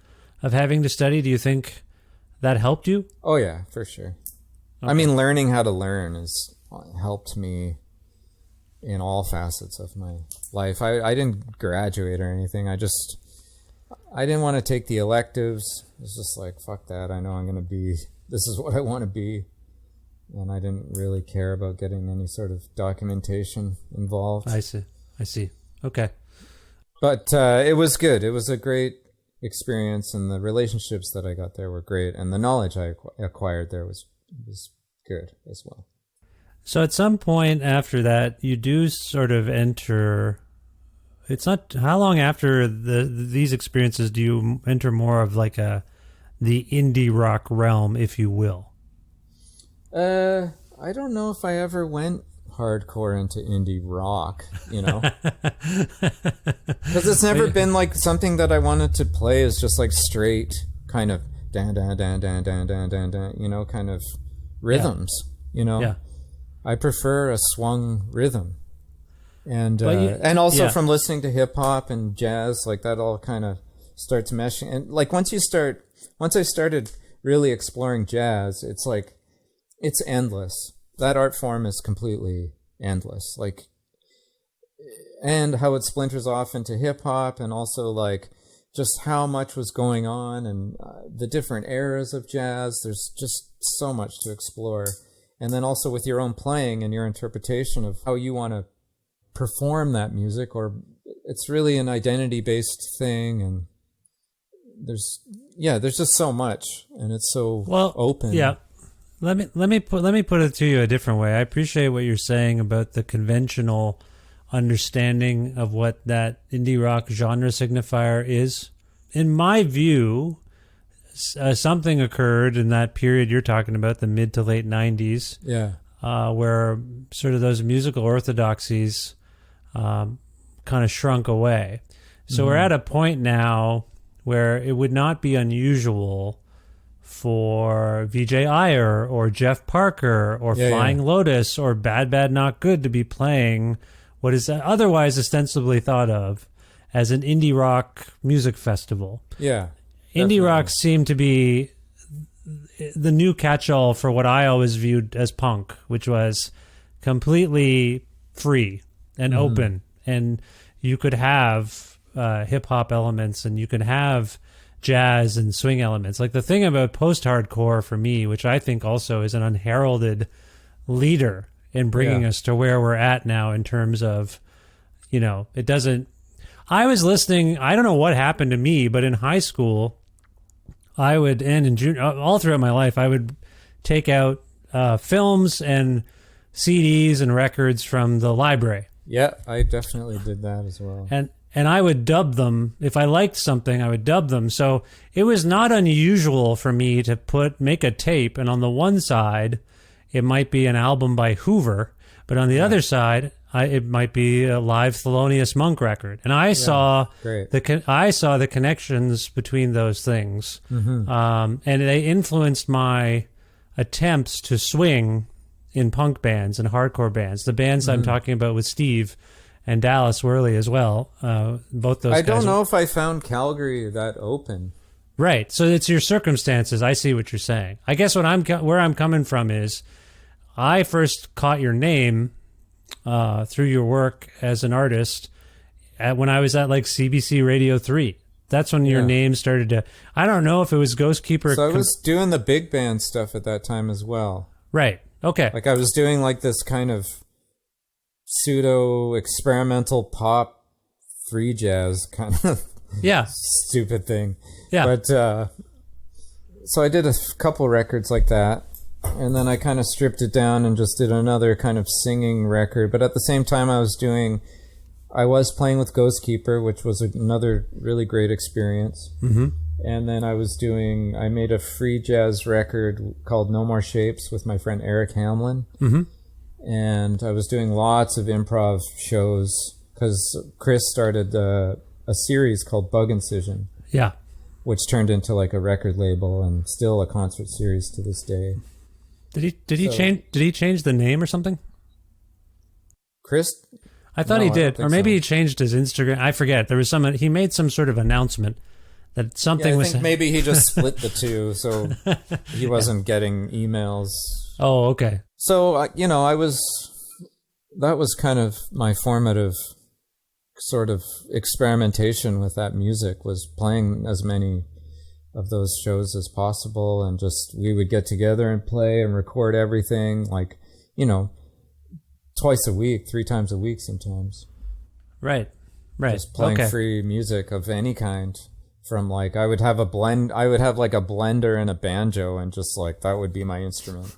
of having to study, do you think that helped you? Oh, yeah, for sure. Okay. I mean, learning how to learn has helped me in all facets of my life. I didn't graduate or anything. I didn't want to take the electives. It's just like, fuck that. I know I'm going to this is what I want to be. And I didn't really care about getting any sort of documentation involved. I see. Okay. But it was good. It was a great experience, and the relationships that I got there were great, and the knowledge I acquired there was good as well. So at some point after that, you do sort of enter. It's not how long after these experiences do you enter more of like the indie rock realm, if you will? I don't know if I ever went hardcore into indie rock, because it's never been like something that I wanted to play as just like straight kind of dan dan dan dan dan dan dan dan, kind of rhythms, Yeah. I prefer a swung rhythm, and also from listening to hip hop and jazz, like that all kind of starts meshing. And like once I started really exploring jazz, it's like it's endless. That art form is completely endless. Like, and how it splinters off into hip hop, and also like just how much was going on, and the different eras of jazz. There's just so much to explore. And then also with your own playing and your interpretation of how you want to perform that music, or it's really an identity-based thing, and there's just so much, and it's so open. Yeah. Let me put it to you a different way. I appreciate what you're saying about the conventional understanding of what that indie rock genre signifier is. In my view, something occurred in that period you're talking about, the mid to late 90s, where sort of those musical orthodoxies kind of shrunk away. So we're at a point now where it would not be unusual for Vijay Iyer or Jeff Parker or Flying Lotus or Bad Bad Not Good to be playing what is otherwise ostensibly thought of as an indie rock music festival. Yeah. Indie rock seemed to be the new catch-all for what I always viewed as punk, which was completely free. and open, and you could have hip hop elements, and you could have jazz and swing elements. Like the thing about post-hardcore for me, which I think also is an unheralded leader in bringing us to where we're at now in terms of, it doesn't. I was listening. I don't know what happened to me, but in high school, I would, and in junior, all throughout my life, I would take out films and CDs and records from the library. Yeah, I definitely did that as well. And I would dub them. If I liked something, I would dub them. So it was not unusual for me to make a tape, and on the one side, it might be an album by Hoover, but on the other side, it might be a live Thelonious Monk record. And I saw the connections between those things, and they influenced my attempts to swing in punk bands and hardcore bands. The bands I'm talking about with Steve and Dallas Worley as well. Both those. I don't know if I found Calgary that open. Right. So it's your circumstances. I see what you're saying. I guess where I'm coming from is, I first caught your name through your work as an artist when I was at like CBC Radio 3. That's when your name started to. I don't know if it was Ghost Keeper. So I was doing the big band stuff at that time as well. Right. Okay. Like I was doing like this kind of pseudo experimental pop free jazz kind of stupid thing. Yeah. But so I did a couple records like that, and then I kind of stripped it down and just did another kind of singing record. But at the same time, I was playing with Ghost Keeper, which was another really great experience. Mm-hmm. And then I made a free jazz record called No More Shapes with my friend Eric Hamlin. Mm-hmm. And I was doing lots of improv shows because Chris started a series called Bug Incision. Yeah. Which turned into like a record label and still a concert series to this day. Did he change the name or something? Chris? I thought he did. Or maybe he changed his Instagram. I forget. There was he made some sort of announcement that something was. I think maybe he just split the two, so he wasn't getting emails. Oh, okay. So, that was kind of my formative sort of experimentation with that music, was playing as many of those shows as possible, and we would get together and play and record everything, like, twice a week, 3 times a week sometimes. Right. Just playing free music of any kind. From like, I would have like a blender and a banjo, and just like, that would be my instrument.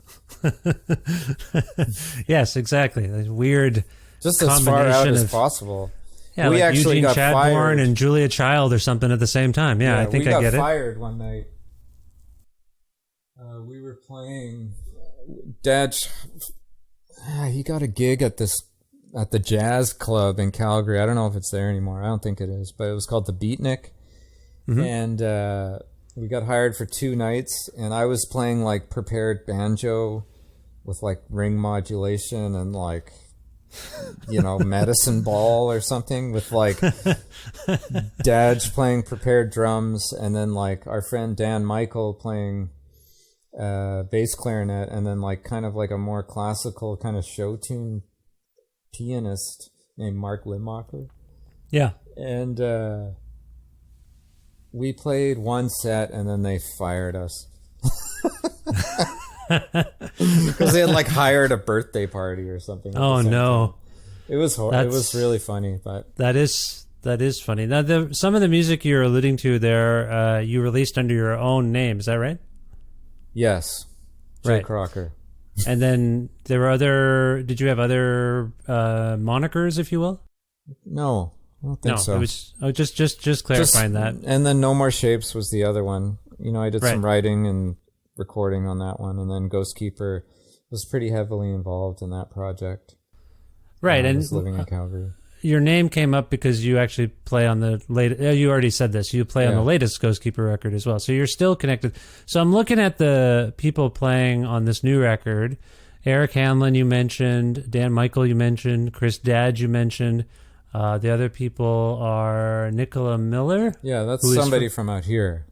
Yes, exactly. Weird. Just as far out as possible. Yeah, we like actually Eugene got fired. And Julia Child or something at the same time. Yeah, I think I get it. We got fired one night. We were playing. Dad, he got a gig at the jazz club in Calgary. I don't know if it's there anymore. I don't think it is, but it was called the Beatnik. Mm-hmm. And we got hired for 2 nights, and I was playing like prepared banjo with like ring modulation and like, medicine ball or something, with like Dadge playing prepared drums, and then like our friend Dan Michael playing bass clarinet, and then like kind of like a more classical kind of show tune pianist named Mark Limacher. Yeah. And we played 1 set, and then they fired us. Because they had like hired a birthday party or something. Oh no! It was it was really funny, but that is funny. Now, some of the music you're alluding to there, you released under your own name. Is that right? Yes, Jay Crocker. And then there were other. Did you have other monikers, if you will? No, I don't think so. It was just clarifying that. And then No More Shapes was the other one. I did some writing and recording on that one, and then Ghost Keeper was pretty heavily involved in that project. Right, I and was living in Calgary. Your name came up because you actually play on the latest. You already said this. You play on the latest Ghost Keeper record as well, so you're still connected. So I'm looking at the people playing on this new record. Eric Hamlin, you mentioned. Dan Michael, you mentioned. Chris Dadge, you mentioned. The other people are Nicola Miller. Yeah, that's somebody from out here.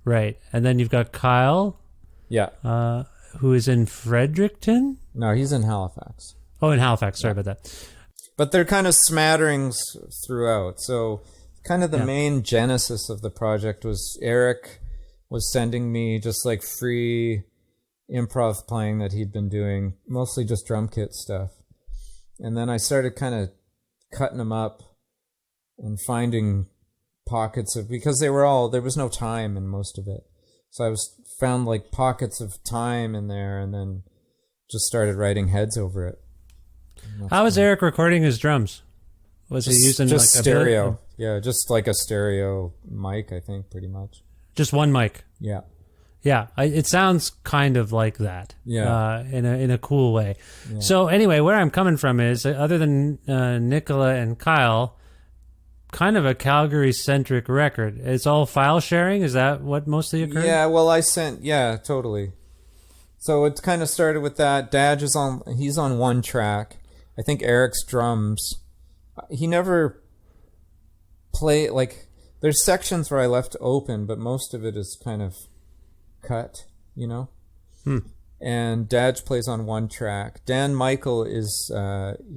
Right, and then you've got Kyle. Yeah. Who is in Fredericton? No, he's in Halifax. Oh, in Halifax. Sorry about that. but they're kind of smatterings throughout. So kind of the main genesis of the project was Eric was sending me just like free improv playing that he'd been doing, mostly just drum kit stuff. And then I started kind of cutting them up and finding pockets of, because there was no time in most of it. So I found like pockets of time in there and then just started writing heads over it. How was Eric recording his drums? Was he using just like stereo? Yeah, just like a stereo mic, I think, pretty much. Just one mic? Yeah. Yeah, it sounds kind of like that. Yeah. In a cool way. Yeah. So anyway, where I'm coming from is, other than Nicola and Kyle, kind of a Calgary-centric record. It's all file sharing? Is that what mostly occurred? Yeah, well, totally. So it kind of started with that. Daj he's on one track. I think Eric's drums, he never play, like, there's sections where I left open, but most of it is kind of cut, you know? And Daj plays on one track. Dan Michael is,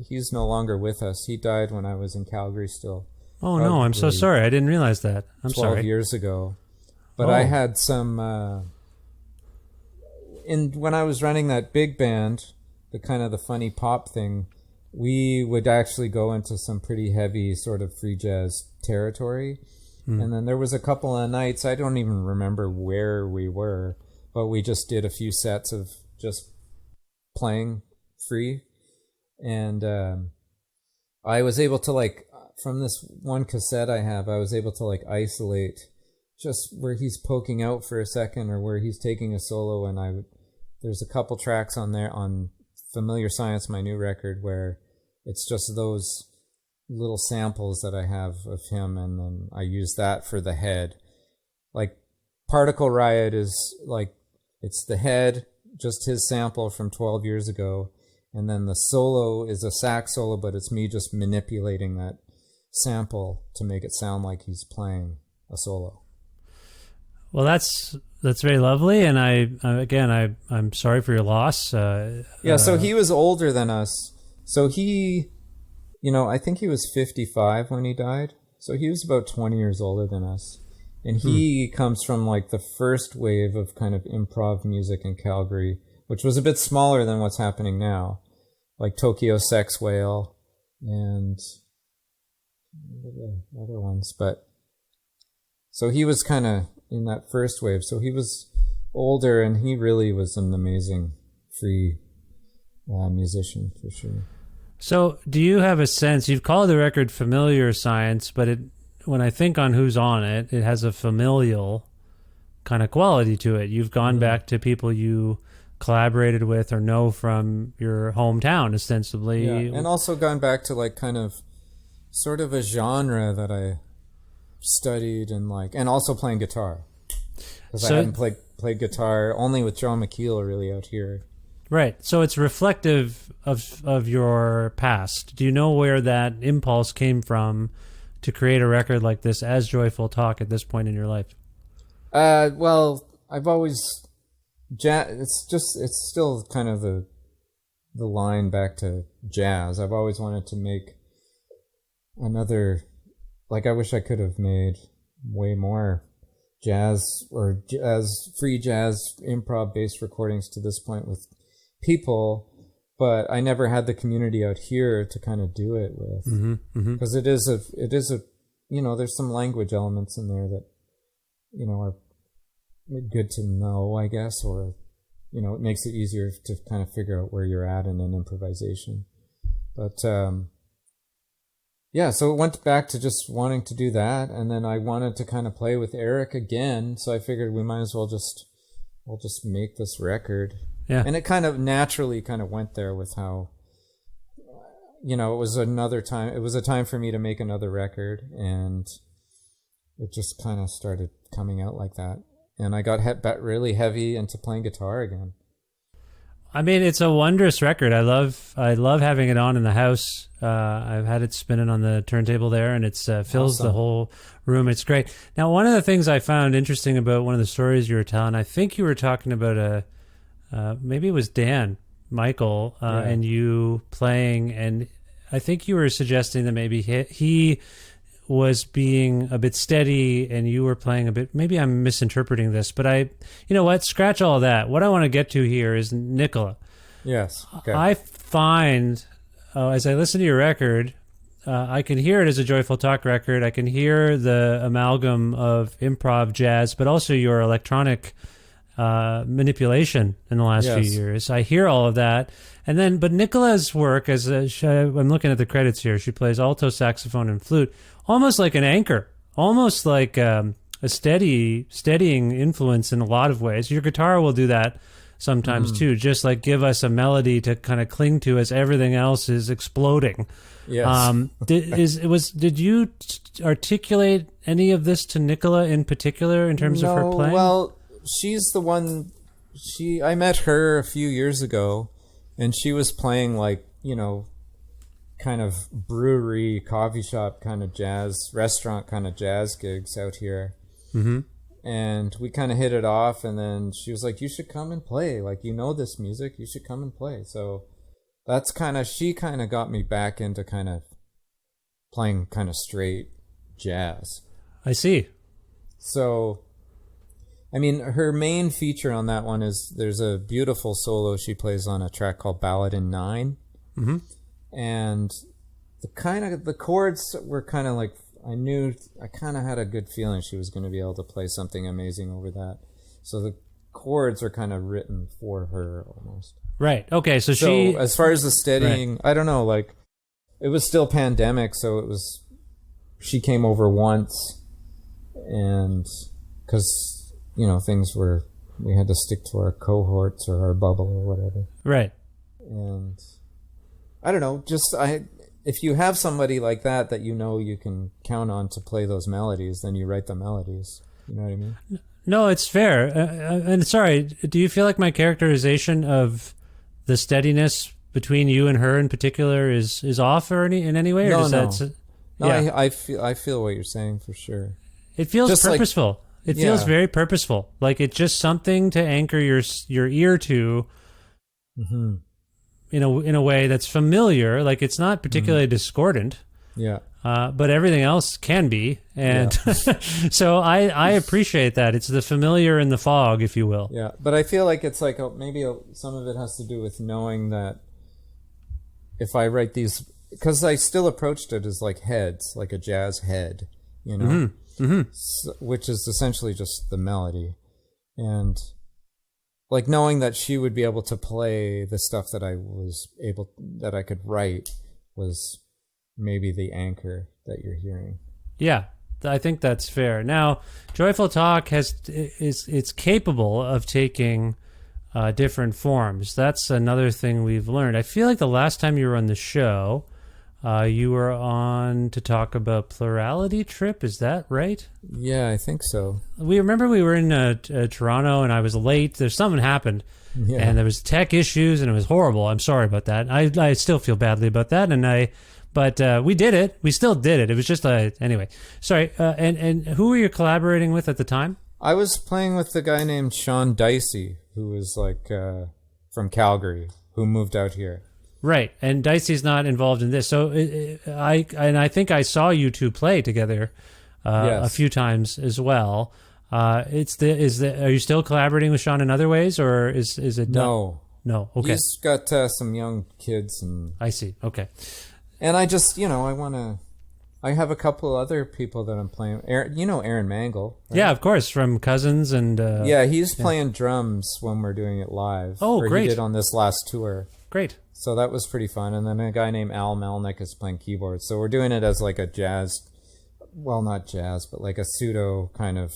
he's no longer with us. He died when I was in Calgary still. Oh, no, I'm so sorry. I didn't realize that. I'm 12 sorry. years ago. But I had some, when I was running that big band, the kind of the funny pop thing, we would actually go into some pretty heavy sort of free jazz territory. And then there was a couple of nights, I don't even remember where we were, but we just did a few sets of just playing free. And I was able to, like, from this one cassette I have, I was able to like isolate just where he's poking out for a second or where he's taking a solo. And there's a couple tracks on there on Familiar Science, my new record, where it's just those little samples that I have of him, and then I use that for the head. Like Particle Riot is like, it's the head, just his sample from 12 years ago, and then the solo is a sax solo, but it's me just manipulating that sample to make it sound like he's playing a solo. Well, that's very lovely, and I'm sorry for your loss. So he was older than us. So he, I think he was 55 when he died. So he was about 20 years older than us. And he comes from like the first wave of kind of improv music in Calgary, which was a bit smaller than what's happening now. Like Tokyo Sex Whale and the other ones. But so he was kind of in that first wave. So he was older, and he really was an amazing free musician for sure. So do you have a sense, you've called the record Familiar Science, but when I think on who's on it, it has a familial kind of quality to it. You've gone back to people you collaborated with or know from your hometown, ostensibly. Yeah, and also gone back to like kind of sort of a genre that I studied and also playing guitar. Because I hadn't played guitar only with John McKeel really out here. Right. So it's reflective of your past. Do you know where that impulse came from to create a record like this as Joyful Talk at this point in your life? Well, I've always it's still kind of the line back to jazz. I've always wanted to make another, like, I wish I could have made way more jazz or free jazz improv based recordings to this point with people, but I never had the community out here to kind of do it with, because it is a there's some language elements in there that are good to know, I guess, or it makes it easier to kind of figure out where you're at in an improvisation. But so it went back to just wanting to do that, and then I wanted to kind of play with Eric again, so I figured we might as well we'll just make this record. Yeah. And it kind of naturally kind of went there with how, it was another time. It was a time for me to make another record, and it just kind of started coming out like that. And I got really heavy into playing guitar again. I mean, it's a wondrous record. I love having it on in the house. I've had it spinning on the turntable there, and it fills the whole room. It's great. Now, one of the things I found interesting about one of the stories you were telling, I think you were talking about maybe it was Dan Michael and you playing, and I think you were suggesting that maybe he was being a bit steady and you were playing a bit. Maybe I'm misinterpreting this, but you know what? Scratch all that. What I want to get to here is Nicola. Yes. Okay. I find as I listen to your record, I can hear it as a Joyful Talk record. I can hear the amalgam of improv, jazz, but also your electronic manipulation in the last few years. I hear all of that. And then, but Nicola's work, I'm looking at the credits here, she plays alto saxophone and flute, almost like an anchor, almost like a steadying influence in a lot of ways. Your guitar will do that sometimes too, just like give us a melody to kind of cling to as everything else is exploding. Yes. Did you articulate any of this to Nicola in particular in terms of her playing? Well, she's the one. I met her a few years ago, and she was playing like, you know, kind of brewery, coffee shop kind of jazz, restaurant kind of jazz gigs out here. Mm-hmm. And we kind of hit it off, and then she was like, "You should come and play. Like, you know this music, you should come and play." So that's she kind of got me back into kind of playing kind of straight jazz. I see. So, I mean, her main feature on that one is there's a beautiful solo she plays on a track called Ballad in 9. Mm-hmm. And the chords were kind of like, I kind of had a good feeling she was going to be able to play something amazing over that. So the chords are kind of written for her almost. Right. Okay. So as far as the steadying, right. I don't know, like it was still pandemic. So she came over once and cause you know, we had to stick to our cohorts or our bubble or whatever. Right. And I don't know, if you have somebody like that you know you can count on to play those melodies, then you write the melodies. You know what I mean? No, it's fair. And sorry, do you feel like my characterization of the steadiness between you and her in particular is off or in any way? Or No. Yeah. I feel what you're saying for sure. It feels just purposeful. It feels very purposeful. Like it's just something to anchor your ear to. Mm-hmm. In a way that's familiar, like it's not particularly discordant, but everything else can be, and so I appreciate that. It's the familiar in the fog, if you will. Yeah, but I feel like it's like maybe some of it has to do with knowing that if I write these, because I still approached it as like heads, like a jazz head, you know, which is essentially just the melody, and like knowing that she would be able to play the stuff that I could write was maybe the anchor that you're hearing. Yeah, I think that's fair. Now, Joyful Talk it's capable of taking different forms. That's another thing we've learned. I feel like the last time you were on the show, you were on to talk about Plurality Trip. Is that right? Yeah, I think so. We were in Toronto and I was late. There's something happened and there was tech issues and it was horrible. I'm sorry about that. I still feel badly about that. But we did it. We still did it. It was just anyway. Sorry. And who were you collaborating with at the time? I was playing with the guy named Sean Dicey, who was like from Calgary, who moved out here. Right, and Dicey's not involved in this. So I think I saw you two play together a few times as well. Are you still collaborating with Sean in other ways, or is it done? No. Okay. He's got some young kids, and I see. Okay. And I just I have a couple other people that I'm playing. Aaron Mangle. Right? Yeah, of course, from Cousins and. He's playing drums when we're doing it live. Oh, great! He did on this last tour. Great. So that was pretty fun. And then a guy named Al Melnick is playing keyboards. So we're doing it as like a jazz, well, not jazz, but like a pseudo kind of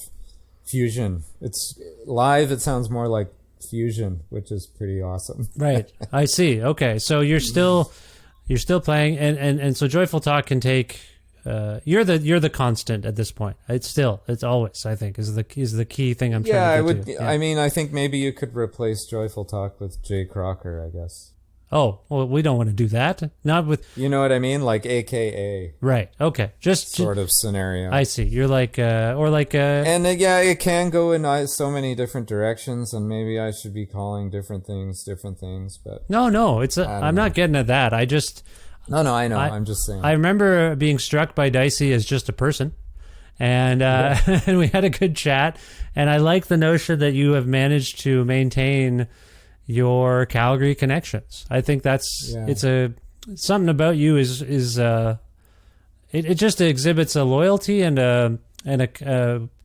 fusion. It's live. It sounds more like fusion, which is pretty awesome. Right. I see. Okay. So you're still playing and so Joyful Talk can take, you're the constant at this point. It's always, I think, is the key thing I'm trying to get to. Yeah. I mean, I think maybe you could replace Joyful Talk with Jay Crocker, I guess. Oh, well, we don't want to do that. Not with... You know what I mean? Like AKA. Right. Okay. Just sort of scenario. I see. You're like, or like... And it can go in so many different directions, and maybe I should be calling different things, but... No, I'm not getting at that. No, I know. I'm just saying. I remember being struck by Dicey as just a person. And and we had a good chat. And I like the notion that you have managed to maintain your Calgary connections. I think that's something about you is it just exhibits a loyalty and a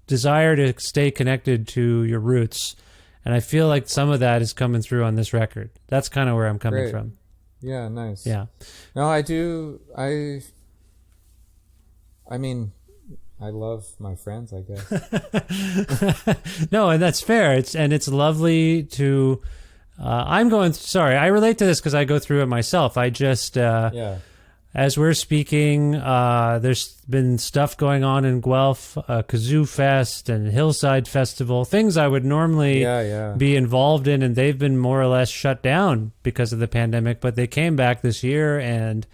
desire to stay connected to your roots. And I feel like some of that is coming through on this record. That's kind of where I'm coming from. Yeah, nice. Yeah. No, I do. I mean, I love my friends, I guess. No, and that's fair. It's lovely to. I relate to this because I go through it myself. I just as we're speaking, there's been stuff going on in Guelph, Kazoo Fest and Hillside Festival, things I would normally be involved in, and they've been more or less shut down because of the pandemic, but they came back this year, and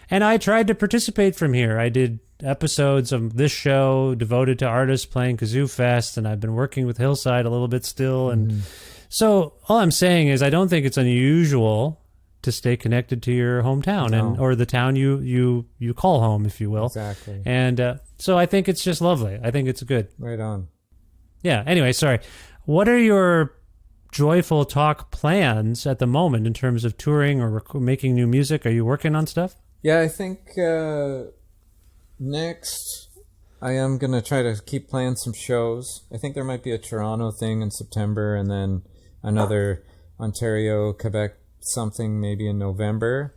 I tried to participate from here. I did episodes of this show devoted to artists playing Kazoo Fest, and I've been working with Hillside a little bit still, and so all I'm saying is I don't think it's unusual to stay connected to your hometown or the town you call home, if you will. Exactly. And so I think it's just lovely. I think it's good. Right on. Yeah. Anyway, sorry. What are your Joyful Talk plans at the moment in terms of touring or making new music? Are you working on stuff? Yeah, I think next I am going to try to keep playing some shows. I think there might be a Toronto thing in September and then another Ontario, Quebec something maybe in November.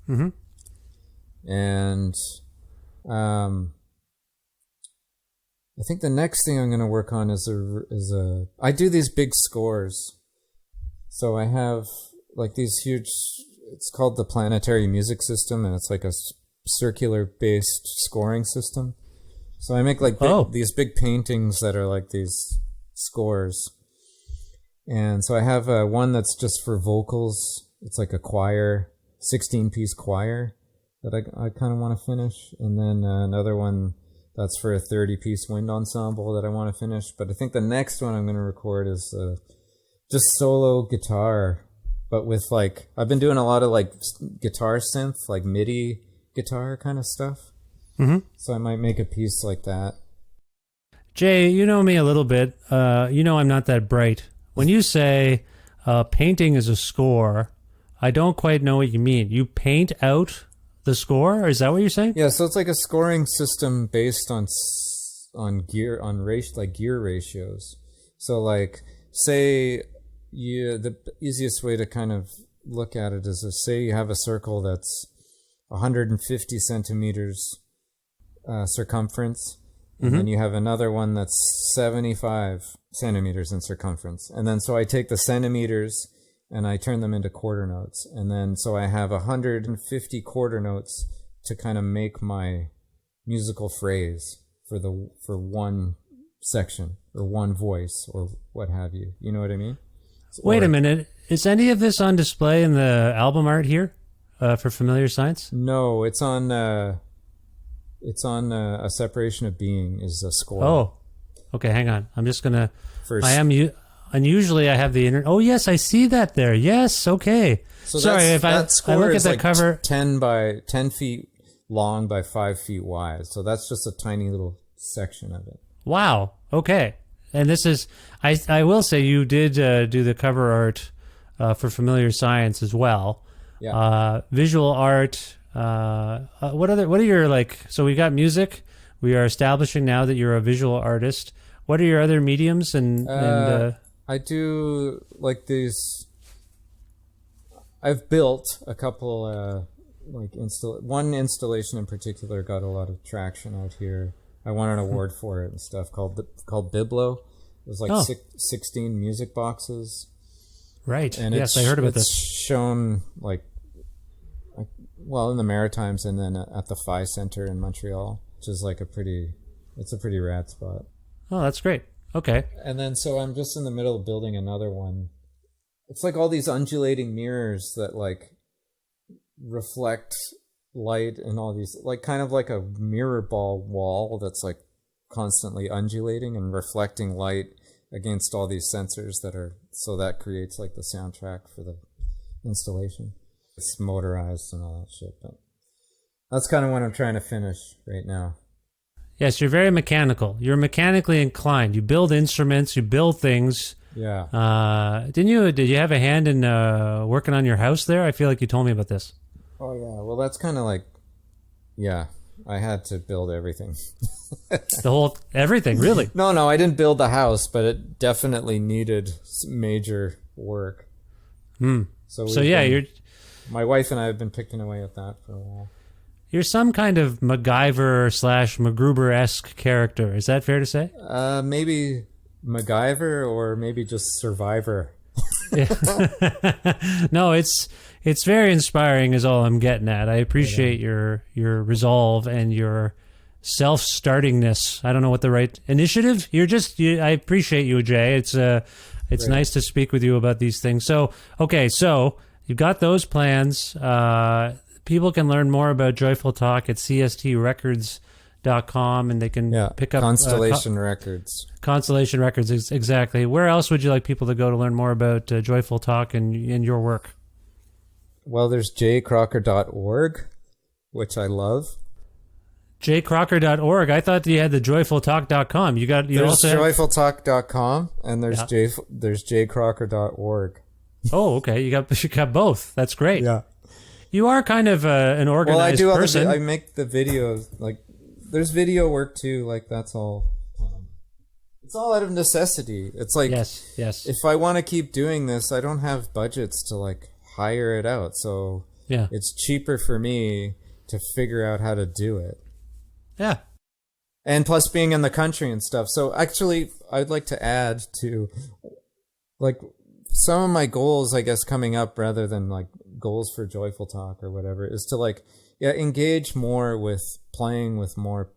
Mm-hmm. And I think the next thing I'm going to work on is I do these big scores. So I have like these huge, it's called the Planetary Music System, and it's like a circular based scoring system. So I make like these big paintings that are like these scores. And so I have one that's just for vocals. It's like a choir, 16-piece choir that I kind of want to finish. And then another one that's for a 30-piece wind ensemble that I want to finish. But I think the next one I'm going to record is just solo guitar. But with like, I've been doing a lot of like guitar synth, like MIDI guitar kind of stuff. Mm-hmm. So I might make a piece like that. Jay, you know me a little bit. You know I'm not that bright. When you say painting is a score, I don't quite know what you mean. You paint out the score? Is that what you're saying? Yeah, so it's like a scoring system based on gear ratios. So like, say the easiest way to kind of look at it is to say you have a circle that's 150 centimeters circumference. And then you have another one that's 75 centimeters in circumference. And then so I take the centimeters and I turn them into quarter notes. And then so I have 150 quarter notes to kind of make my musical phrase for one section or one voice or what have you. You know what I mean? Wait a minute. Is any of this on display in the album art here for Familiar Science? No, it's on A Separation of Being is a score. Oh, okay. Hang on. I'm just gonna. Unusually I have the Oh yes, I see that there. Yes. Okay. So sorry if I look at that like cover. 10 feet long by 5 feet wide. So that's just a tiny little section of it. Wow. Okay. And this is. I will say you did do the cover art for Familiar Science as well. Yeah. Visual art. What are your like? So we got music. We are establishing now that you're a visual artist. What are your other mediums and I do like these. I've built a couple one installation in particular got a lot of traction out here. I won an award for it and stuff called Biblo. It was like 16 music boxes. Right. And yes, I heard about this. Shown like in the Maritimes and then at the Phi Center in Montreal, which is like it's a pretty rad spot. Oh, that's great. Okay. And then so I'm just in the middle of building another one. It's like all these undulating mirrors that like reflect light and all these, like kind of like a mirror ball wall that's like constantly undulating and reflecting light against all these sensors so that creates like the soundtrack for the installation. It's motorized and all that shit, but That's kind of what I'm trying to finish right now. Yes, you're very mechanical. You're mechanically inclined. You build instruments, you build things. Yeah. Did you have a hand in working on your house there? I feel like you told me about this. Oh, yeah. Well, that's kind of like, yeah, I had to build everything. Everything, really? No, I didn't build the house, but it definitely needed some major work. So yeah, my wife and I have been picking away at that for a while. You're some kind of MacGyver / MacGruber-esque character. Is that fair to say? Maybe MacGyver or maybe just Survivor. No, it's very inspiring is all I'm getting at. I appreciate your resolve and your self-startingness. I don't know what the right initiative. I appreciate you, Jay. It's nice to speak with you about these things. So you've got those plans. People can learn more about Joyful Talk at cstrecords.com, and they can pick up Constellation Records. Constellation Records, exactly. Where else would you like people to go to learn more about Joyful Talk and your work? Well, there's jcrocker.org, which I love. jcrocker.org. I thought you had the joyfultalk.com. There's joyfultalk.com, and there's jcrocker.org. Oh, okay. You got both. That's great. Yeah. You are kind of an organized person. I make the videos. Like, there's video work too. Like, that's all. It's all out of necessity. It's like, yes. If I want to keep doing this, I don't have budgets to like hire it out. So it's cheaper for me to figure out how to do it. Yeah. And plus being in the country and stuff. So actually, I'd like to add to like some of my goals, I guess, coming up rather than like goals for Joyful Talk or whatever, is to like engage more with playing with more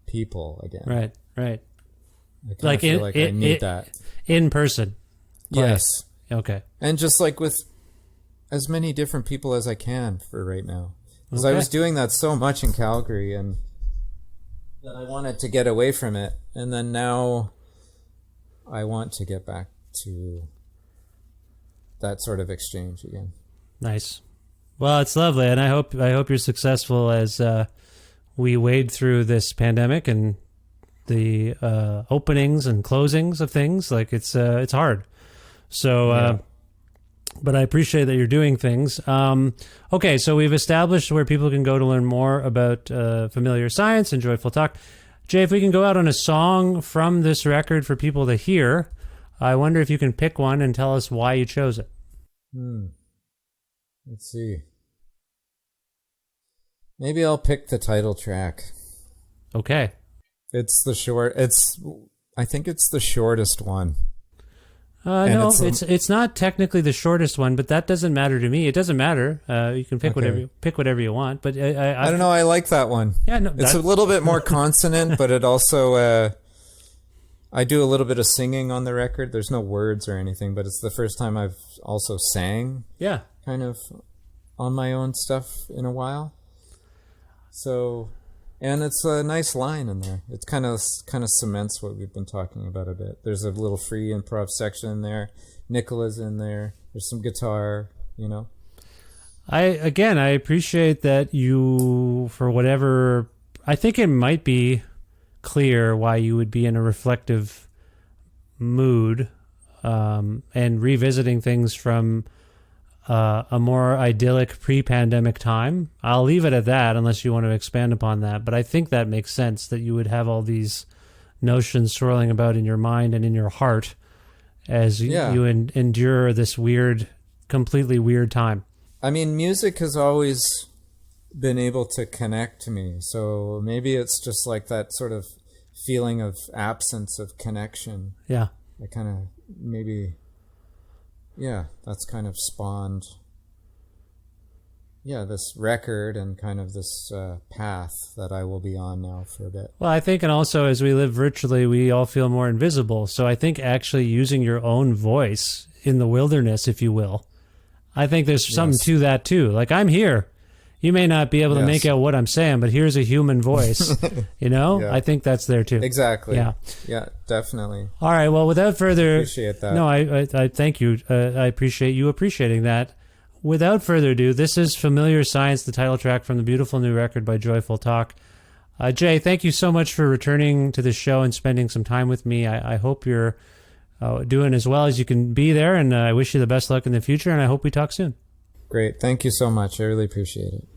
people again. Right. I feel like I need that in person. Yes. Okay. And just like with as many different people as I can for right now, because I was doing that so much in Calgary, and that I wanted to get away from it, and then now I want to get back to that sort of exchange again. Nice. Well, it's lovely, and I hope you're successful as we wade through this pandemic and the openings and closings of things. Like it's hard. So, but I appreciate that you're doing things. Okay, so we've established where people can go to learn more about Familiar Science and Joyful Talk. Jay, if we can go out on a song from this record for people to hear, I wonder if you can pick one and tell us why you chose it. Let's see. Maybe I'll pick the title track. Okay. I think it's the shortest one. No, it's not technically the shortest one, but that doesn't matter to me. It doesn't matter. You can pick whatever you want. But I don't know. I like that one. Yeah, no, it's a little bit more consonant, but it also I do a little bit of singing on the record. There's no words or anything, but it's the first time I've also sang. Yeah, kind of on my own stuff in a while. So. And it's a nice line in there. It kind of cements what we've been talking about a bit. There's a little free improv section in there. Nicola's in there. There's some guitar, I appreciate that you, for whatever, I think it might be clear why you would be in a reflective mood and revisiting things from a more idyllic pre-pandemic time. I'll leave it at that unless you want to expand upon that. But I think that makes sense that you would have all these notions swirling about in your mind and in your heart as you endure this completely weird time. I mean, music has always been able to connect to me. So maybe it's just like that sort of feeling of absence of connection. Yeah. I kind of maybe... Yeah, that's kind of spawned, this record and kind of this path that I will be on now for a bit. Well, I think, and also as we live virtually, we all feel more invisible. So I think actually using your own voice in the wilderness, if you will, I think there's something to that too. Like, I'm here. You may not be able to make out what I'm saying, but here's a human voice, I think that's there too. Exactly. Yeah, definitely. All right. Well, without further... Appreciate that. No, I thank you. I appreciate you appreciating that. without further ado, this is Familiar Science, the title track from the beautiful new record by Joyful Talk. Jay, thank you so much for returning to the show and spending some time with me. I hope you're doing as well as you can be there, and I wish you the best luck in the future, and I hope we talk soon. Great. Thank you so much. I really appreciate it.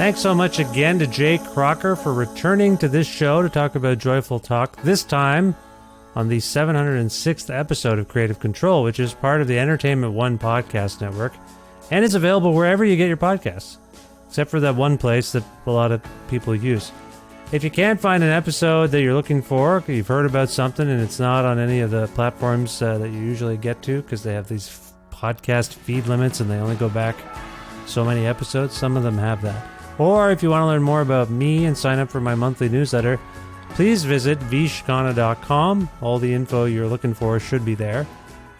Thanks so much again to Jay Crocker for returning to this show to talk about Joyful Talk, this time on the 706th episode of Creative Control, which is part of the Entertainment One podcast network, and is available wherever you get your podcasts, except for that one place that a lot of people use. If you can't find an episode that you're looking for, you've heard about something and it's not on any of the platforms that you usually get to because they have these podcast feed limits and they only go back so many episodes, some of them have that. Or if you want to learn more about me and sign up for my monthly newsletter, please visit vishkana.com. All the info you're looking for should be there. You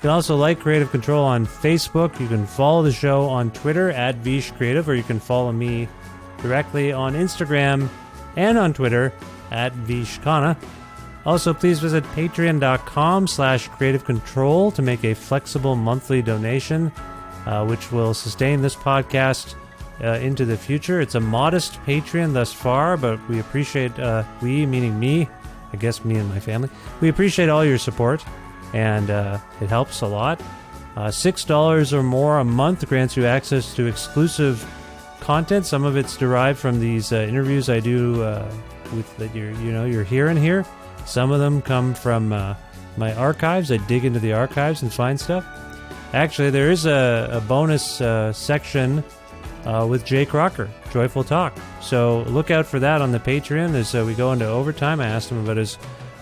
can also like Creative Control on Facebook. You can follow the show on Twitter at Vish Creative, or you can follow me directly on Instagram and on Twitter at Vishkana. Also, please visit patreon.com/Creative Control to make a flexible monthly donation, which will sustain this podcast into the future. It's a modest Patreon thus far, but we appreciate, we meaning me, I guess me and my family, we appreciate all your support, and it helps a lot. $6 or more a month grants you access to exclusive content. Some of it's derived from these interviews I do with that you're hearing here. Some of them come from my archives. I dig into the archives and find stuff. Actually, there is a bonus section with Jay Crocker, Joyful Talk. So look out for that on the Patreon as we go into overtime. I asked him about his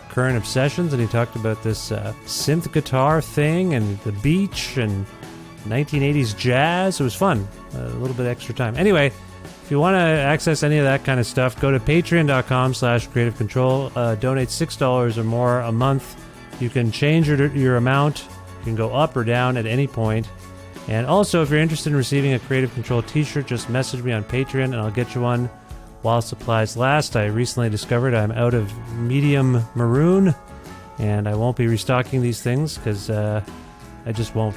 current obsessions, and he talked about this synth guitar thing and the beach and 1980s jazz. It was fun. A little bit extra time. Anyway, if you want to access any of that kind of stuff, go to patreon.com/Creative Control. Donate $6 or more a month. You can change your amount. You can go up or down at any point. And also, if you're interested in receiving a Creative Control t-shirt, just message me on Patreon and I'll get you one while supplies last. I recently discovered I'm out of medium maroon, and I won't be restocking these things because I just won't.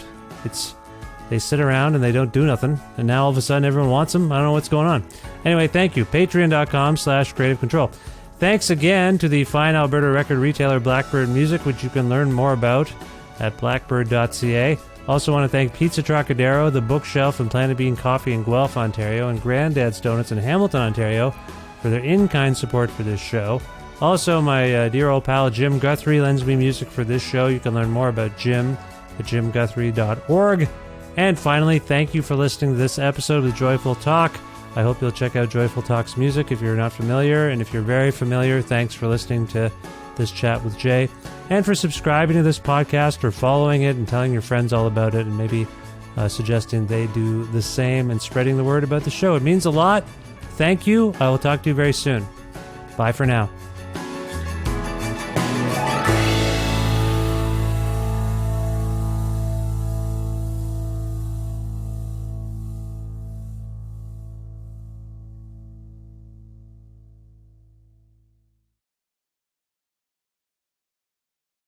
They sit around and they don't do nothing, and now all of a sudden everyone wants them. I don't know what's going on. Anyway, thank you. Patreon.com/Creative Control. Thanks again to the fine Alberta record retailer Blackbird Music, which you can learn more about at blackbird.ca. Also want to thank Pizza Trocadero, The Bookshelf, and Planet Bean Coffee in Guelph, Ontario, and Granddad's Donuts in Hamilton, Ontario, for their in-kind support for this show. Also, my dear old pal Jim Guthrie lends me music for this show. You can learn more about Jim at jimguthrie.org. And finally, thank you for listening to this episode of Joyful Talk. I hope you'll check out Joyful Talk's music if you're not familiar, and if you're very familiar, thanks for listening to this chat with Jay, and for subscribing to this podcast or following it and telling your friends all about it, and maybe suggesting they do the same and spreading the word about the show. It means a lot. Thank you. I will talk to you very soon. Bye for now.